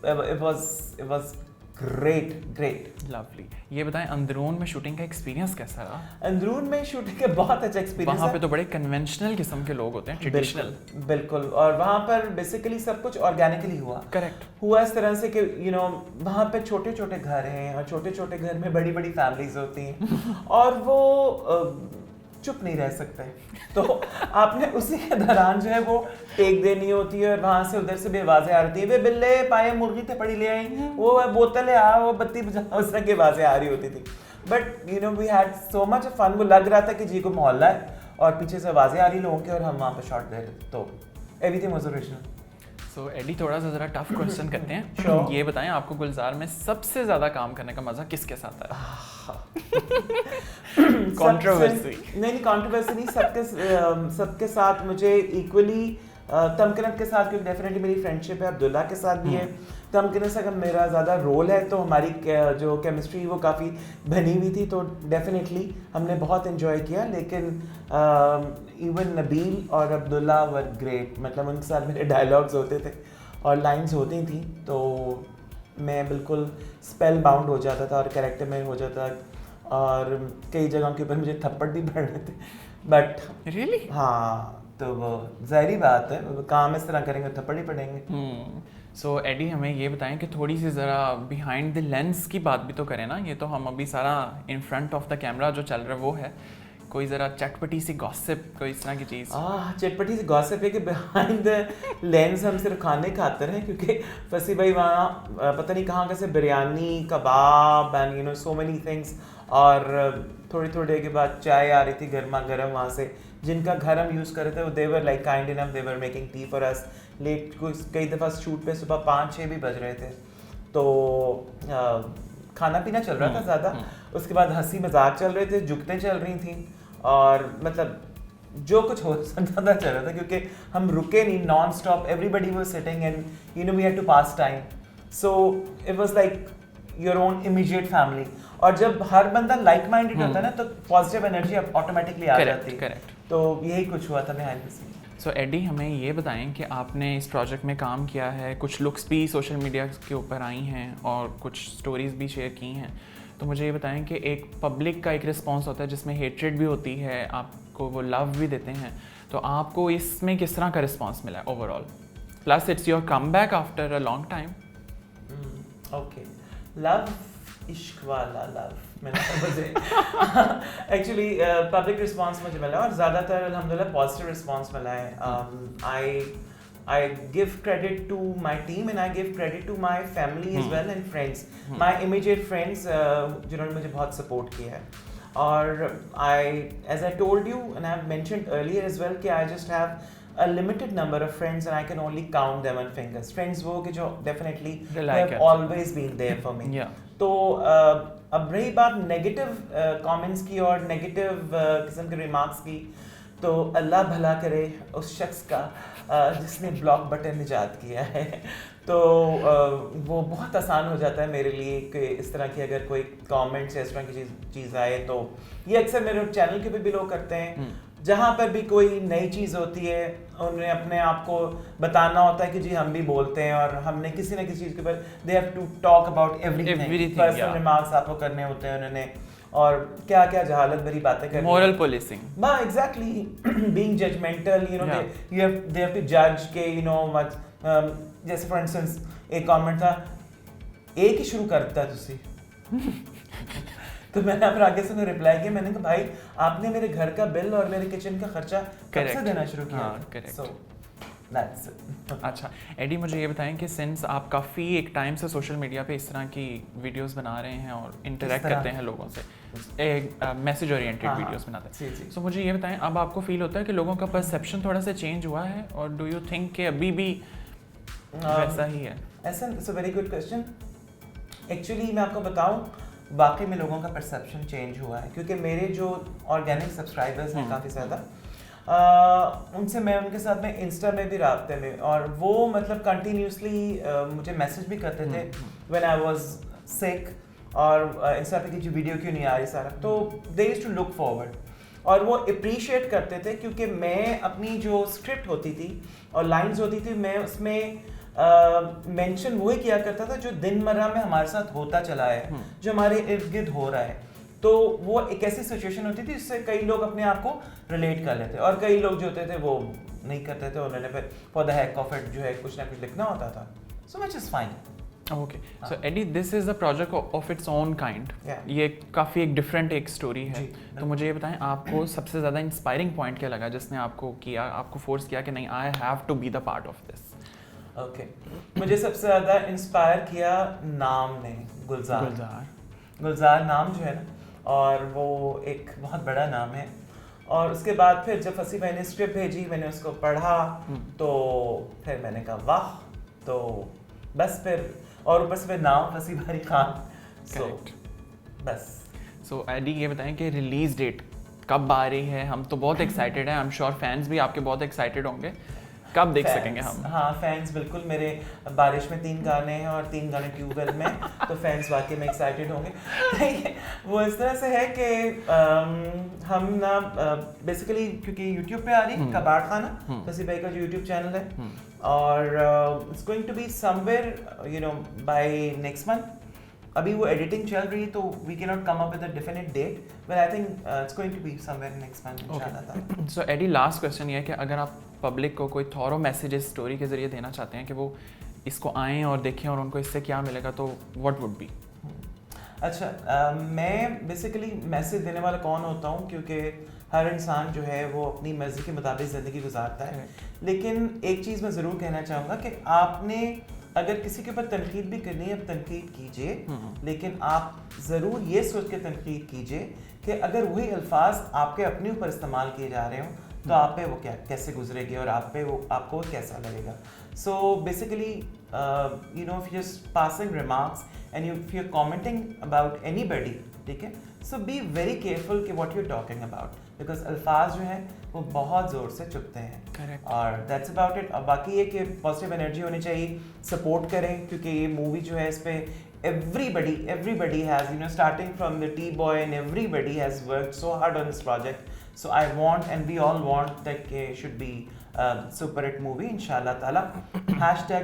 S4: इट वाज ग्रेट
S1: लवली। ये बताएं अंदरून में शूटिंग का एक्सपीरियंस कैसा रहा?
S4: अंदरून में शूटिंग का बहुत अच्छा एक्सपीरियंस।
S1: वहाँ पे तो बड़े कन्वेंशनल किस्म के लोग होते हैं, ट्रेडिशनल।
S4: बिल्कुल, और वहाँ पर बेसिकली सब कुछ ऑर्गेनिकली हुआ।
S1: करेक्ट
S4: हुआ इस तरह से कि वहाँ पे छोटे छोटे घर हैं और छोटे छोटे घर में बड़ी बड़ी फैमिलीज होती हैं और वो चुप नहीं रह सकते, तो आपने उसी के दौरान जो है वो टेक देनी होती है और वहाँ से उधर से भी आवाज़ें आ रही थी, वे बिल्ले पाए मुर्गी थे पड़ी ले आई, वो बोतल है वो बत्ती बुझा, उस तरह की आवाज़ें आ रही होती थी। But we had so much fun. वो लग रहा था कि जी को मोहल्ला है और पीछे से आवाज़ें आ रही लोगों की और हम वहाँ पर शॉट दे रहे थे, तो everything was original.
S1: So Eddie थोड़ा सा ज़रा टफ क्वेश्चन करते हैं।
S4: Sure.
S1: ये बताएं आपको गुलजार में सबसे ज़्यादा काम करने का मज़ा किसके साथ आया? कंट्रोवर्सी
S4: नहीं, कंट्रोवर्सी नहीं, सबके साथ मुझे इक्वली तमकिनत के साथ, क्योंकि डेफिनेटली मेरी फ्रेंडशिप है, अब्दुल्ला के साथ भी है। तमकिनत से अगर मेरा ज़्यादा रोल है तो हमारी जो केमिस्ट्री वो काफ़ी बनी हुई थी, तो डेफिनेटली हमने बहुत इन्जॉय किया। लेकिन इवन नबील और अब्दुल्ला वर ग्रेट, मतलब उनके साथ मेरे डायलॉग्स होते थे और लाइंस होती थी, तो मैं बिल्कुल स्पेल बाउंड हो जाता था और कैरेक्टर में हो जाता, और कई जगहों के ऊपर मुझे थप्पड़ भी पड़ रहे थे, बट
S1: रियली
S4: हाँ, तो वो ज़ाहिरी बात है, काम इस तरह करेंगे थप्पड़ ही पड़ेंगे।
S1: सो एडी हमें ये बताएं कि थोड़ी सी ज़रा बिहाइंड द लेंस की बात भी तो करें ना, ये तो हम अभी सारा in front of the camera जो चल रहा है वो है, कोई ज़रा चटपटी सी गॉसिप, कोई इस तरह की चीज़?
S4: चटपटी सी गॉसिप है कि बिहाइंड द लेंस हम सिर्फ खाने खाते हैं, क्योंकि फसी भाई वहाँ पता नहीं कहाँ कैसे बिरयानी, कबाब एंड सो मेनी थिंग्स, और थोड़ी थोड़ी देर के बाद चाय आ रही थी गर्मा गर्म वहाँ से, जिनका घर हम यूज़ कर रहे थे वो they were like kind enough, they were making tea for us late. कई दफ़ा शूट पे सुबह 5-6 भी बज रहे थे, तो खाना पीना चल रहा था ज़्यादा, उसके बाद हंसी मजाक चल रहे थे, जुगतें चल रही थी, और मतलब जो कुछ हो सकता था चल रहा था, क्योंकि हम रुके नहीं, non stop everybody was sitting and we had to pass time, so it was like your own immediate family. और जब हर बंदा लाइक माइंडेड होता है ना, तो पॉजिटिव एनर्जी ऑटोमेटिकली आ जाती है। तो यही कुछ हुआ था behind the scene.
S1: So Eddie हमें ये बताएं कि आपने इस प्रोजेक्ट में काम किया है, कुछ लुक्स भी सोशल मीडिया के ऊपर आई हैं और कुछ स्टोरीज भी शेयर की हैं, तो मुझे ये बताएं कि एक पब्लिक का एक रिस्पॉन्स होता है जिसमें हेट्रेड भी होती है, आपको वो लव भी देते हैं, तो आपको इसमें किस तरह का रिस्पॉन्स मिला है overall? Plus it's your come back after a long time.
S4: Okay, love, इश्क वाला लव मैंने एक्चुअली पब्लिक रिस्पॉन्स मुझे मिला और ज़्यादातर अल्हम्दुलिल्लाह पॉजिटिव रिस्पॉन्स मिला है। I give credit to my team and I give credit to my family as well and friends. My immediate friends जिन्होंने मुझे बहुत support किया है, और as I told you and I have mentioned earlier as well कि I just have a limited number of friends and I can only count them on fingers. Friends वो कि जो definitely have always been there for me.
S1: Yeah.
S4: तो अब रही बात नेगेटिव कमेंट्स की और नेगेटिव किस्म के रिमार्क्स की, तो अल्लाह भला करे उस शख्स का जिसने ब्लॉक बटन इजाद किया है, तो वो बहुत आसान हो जाता है मेरे लिए कि इस तरह की अगर कोई कमेंट्स या इस तरह की चीज़ आए, तो ये अक्सर मेरे चैनल के भी लोग करते हैं, जहाँ पर भी कोई नई चीज़ होती है उन्हें अपने आप को बताना होता है कि जी हम भी बोलते हैं और हमने किसी ना किसी चीज़ के ऊपर they have to talk about everything, personal remarks आपको करने होते हैं उन्होंने, और क्या क्या जहालत भरी बातें करनी,
S1: मोरल पुलिसिंग।
S4: हाँ exactly, being judgmental, you know they have to जज के यू नो व्हाट, जैसे फॉर इंस्टेंस एक कमेंट था, एक ही शुरू करता है तुसी तो मैंने फिर आगे से उन्हें रिप्लाई किया, मैंने कहा भाई आपने मेरे घर का बिल और मेरे किचन का खर्चा कब से देना शुरू किया?
S1: करेक्ट।
S4: So, that's it.
S1: अच्छा एडी, मुझे ये बताएं कि सिंस आप काफ़ी एक टाइम से सोशल मीडिया पे इस तरह की वीडियोस बना रहे हैं और इंटरेक्ट करते हैं लोगों से, एक मैसेज ओरिएंटेड वीडियोस बनाते हैं, सो मुझे ये बताएं अब आपको फील होता है कि लोगों का परसेप्शन थोड़ा सा चेंज हुआ है, और डू यू थिंक कि अभी भी वैसा ही है?
S4: ऐसा it's a very good question. Actually मैं आपको बताऊं, वाकई में लोगों का परसेप्शन चेंज हुआ है, क्योंकि मेरे जो ऑर्गेनिक सब्सक्राइबर्स हैं काफ़ी ज़्यादा, उनसे मैं उनके साथ में इंस्टा में भी राब्ते में, और वो मतलब कंटिन्यूसली मुझे मैसेज भी करते थे व्हेन आई वाज सिक, और इंस्टा पे की वीडियो क्यों नहीं आ रही सारा, तो they used to look forward, और वो अप्रिशिएट करते थे, क्योंकि मैं अपनी जो स्क्रिप्ट होती थी और लाइंस होती थी, मैं उसमें मेंशन वही किया करता था जो दिनमर्रा में हमारे साथ होता चला है, जो हमारे इर्द गिर्द हो रहा है। तो वो एक ऐसी सिचुएशन होती थी जिससे कई लोग अपने आप को रिलेट कर लेते, और कई लोग जो होते थे वो नहीं करते थे, उन्होंने फिर for the heck of it जो है कुछ ना कुछ लिखना होता था, so which is fine.
S1: Okay, so Eddie, this is a project of its own kind, ये काफ़ी एक डिफरेंट एक स्टोरी है, तो मुझे ये बताएं आपको सबसे ज़्यादा इंस्पायरिंग पॉइंट क्या लगा जिसने आपको फोर्स किया कि नहीं, I have to be the part of this?
S4: Okay, मुझे सबसे ज़्यादा इंस्पायर किया नाम ने, गुलजार नाम जो है ना, और वो एक बहुत बड़ा नाम है, और उसके बाद फिर जब फसी भाई ने स्क्रिप्ट भेजी, मैंने उसको पढ़ा, तो फिर मैंने कहा वाह, तो बस फिर, और ऊपर से फिर नाम फसी भाई खान, सो बस। सो
S1: एडी, ये बताएं कि रिलीज डेट कब आ रही है? हम तो बहुत एक्साइटेड हैं, आई एम श्योर फैंस भी आपके बहुत एक्साइटेड होंगे, कब देख सकेंगे हम?
S4: हाँ, फैंस बिल्कुल, मेरे बारिश में 3 गाने हैं और 3 गाने ट्यूबवेल में, तो फैंस वाकई में एक्साइटेड होंगे। वो इस तरह से है कि हम ना बेसिकली, क्योंकि यूट्यूब पे आ रही कबाड़ खाना, फसी भाई का जो यूट्यूब चैनल है, और it's going to be somewhere you know by next month. अभी वो एडिटिंग चल रही है, तो we can not come up with a definite date, but I think it's going to be somewhere next month इंशाल्लाह।
S1: सो एडी, लास्ट क्वेश्चन ये है कि अगर आप पब्लिक को कोई थॉरो मैसेजेस स्टोरी के जरिए देना चाहते हैं कि वो इसको आएँ और देखें और उनको इससे क्या मिलेगा, तो व्हाट वुड बी?
S4: अच्छा, मैं बेसिकली मैसेज देने वाला कौन होता हूँ, क्योंकि हर इंसान जो है वो अपनी मर्जी के मुताबिक ज़िंदगी गुजारता है, लेकिन एक चीज़ मैं ज़रूर कहना चाहूँगा कि आपने अगर किसी के ऊपर तनकीद भी करनी है, तनकीद कीजिए, लेकिन आप ज़रूर ये सोच के तनकीद कीजिए कि अगर वही अल्फाज आपके अपने ऊपर इस्तेमाल किए जा रहे हों, तो आप पे वो कैसे गुजरेगी और आप पे वो आपको कैसा लगेगा। So basically you know, if you just passing remarks and if you are commenting about anybody, ठीक है, सो बी वेरी केयरफुल कि what you are talking about, because अल्फाज जो हैं वो बहुत ज़ोर से चुभते हैं।
S1: करेक्ट,
S4: और दैट्स अबाउट इट। और बाकी ये कि पॉजिटिव एनर्जी होनी चाहिए, सपोर्ट करें, क्योंकि ये मूवी जो है इस पर everybody has, you know, starting from the T-boy and everybody has worked so hard on this project. So I want, and we all want, that it should be super hit movie inshallah ताला।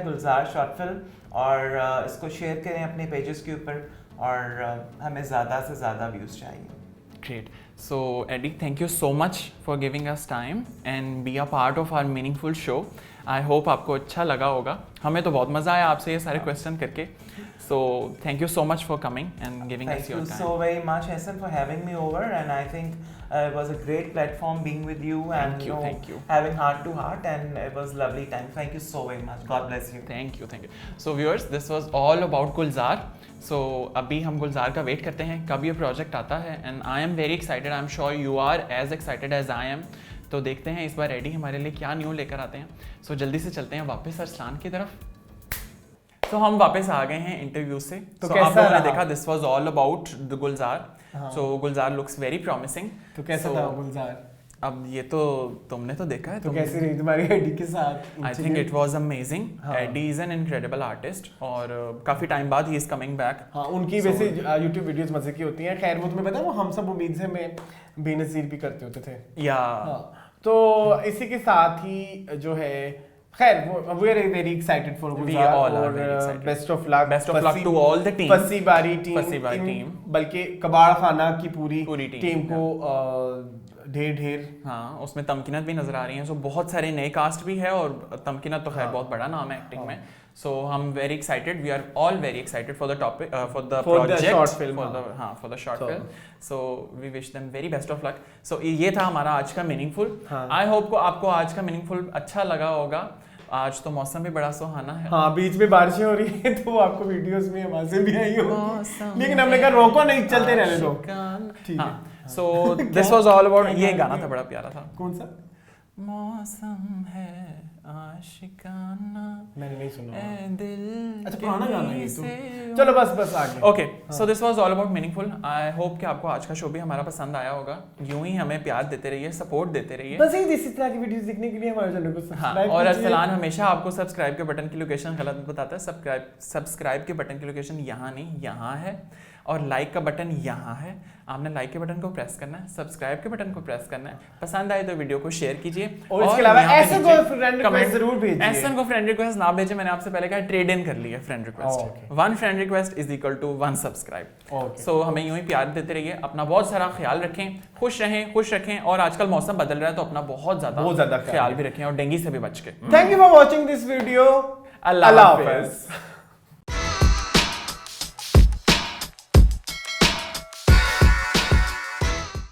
S4: #Gulzar short film, और इसको शेयर करें अपने पेजेस के ऊपर, और हमें ज़्यादा से ज़्यादा व्यूज़ चाहिए।
S1: Great. So Eddie, thank you so much for giving us time and be a part of our meaningful show. I hope आपको अच्छा लगा होगा, हमें तो बहुत मज़ा आया आपसे ये सारे क्वेश्चन करके। So thank you so much for coming and giving us your time.
S4: Thank you so very much, Hassan, for having me over, and I think it was a great platform being with you, and
S1: thank you.
S4: having heart to heart, and it was lovely time. Thank you so very much. God bless you.
S1: Thank you. So viewers, this was all about Gulzar. So अभी हम गुलजार का वेट करते हैं कब ये प्रोजेक्ट आता है, and I am very excited, I am sure you are as excited as I am. तो देखते हैं इस बार रेडी हमारे लिए क्या न्यू लेकर आते हैं। सो जल्दी से चलते हैं वापस अरसलान की तरफ। तो हम वापस आ गए हैं इंटरव्यू से।
S2: तो
S1: आप लोगों ने देखा this was all about the Gulzar. So Gulzar looks very promising.
S2: तो कैसा था गुलजार?
S1: अब ये तो तुमने तो देखा है।
S2: तो कैसी रही तुम्हारी एडी के साथ?
S1: I think it was amazing. Eddie is an incredible artist और काफी टाइम बाद ही इज कमिंग बैक।
S2: हाँ, उनकी वैसे YouTube वीडियोस मजे की होती हैं। खैर वो तुम्हें पता है वो हम सब उम्मीद से में बेनज़ीर भी करते होते थे।
S1: या
S2: तो इसी के साथ ही जो है खैर we are very excited for
S1: We
S2: Gulzar
S1: all are
S2: और
S1: very excited.
S2: best of luck
S1: to all the team.
S2: फसी बारी टीम बल्कि कबाड़ खाना की पूरी टीम को ढेर
S1: हाँ, उसमें तमकीनत भी नजर आ रही हैं। सो बहुत सारे नए कास्ट भी है और तमकीनत तो खैर बहुत बड़ा नाम है एक्टिंग में। सो हम very excited, we are all very excited for the topic, for the project, for the short film. So we wish them very best of luck. So ये था हमारा आज का मीनिंगफुल। आई होप को आपको आज का मीनिंगफुल अच्छा लगा होगा। आज तो मौसम भी बड़ा सुहाना है।
S2: हाँ, बीच में बारिशें हो रही है तो आपको वीडियोस में आवाजें भी आई होंगी, लेकिन हमने कहा रोको नहीं, चलते रहने दो। ठीक है।
S1: So this was all about, ये गाना था बड़ा प्यारा था।
S2: कौन सा?
S1: मौसम है आशिकाना,
S2: मैंने नहीं सुना।
S1: ए दिल
S2: अच्छा, पुराना गाना है ये तो। चलो बस आगे।
S1: Okay, so this was all about meaningful. I hope कि आपको आज का शो भी हमारा पसंद आया होगा। यूं ही हमें प्यार देते रहिए, सपोर्ट देते रहिए।
S2: बस इसी तरह की वीडियोस देखने के लिए हमारे चैनल को सब्सक्राइब
S1: और अरसलान हमेशा आपको सब्सक्राइब के बटन की लोकेशन गलत बताता है। सब्सक्राइब के बटन की लोकेशन यहाँ नहीं, यहाँ है। और लाइक का बटन यहाँ है। आपने लाइक के बटन को प्रेस करना है, सब्सक्राइब के बटन को प्रेस करना है। पसंद आए तो वीडियो को शेयर कीजिए
S2: और इसके अलावा एहसन को फ्रेंड रिक्वेस्ट जरूर भेजिए।
S1: एहसन को फ्रेंड रिक्वेस्ट ना भेजिए, मैंने आपसे पहले कहा ट्रेड इन कर लिया friend request. 1 friend request is equal to 1 subscribe. So हमें यूं ही प्यार देते रहिए, अपना बहुत सारा ख्याल रखें, खुश रखें और आजकल मौसम बदल रहा है तो अपना बहुत ज्यादा ख्याल भी रखें और डेंगू से भी बच के।
S2: Thank you for watching this video.
S1: अल्लाह हाफिज़।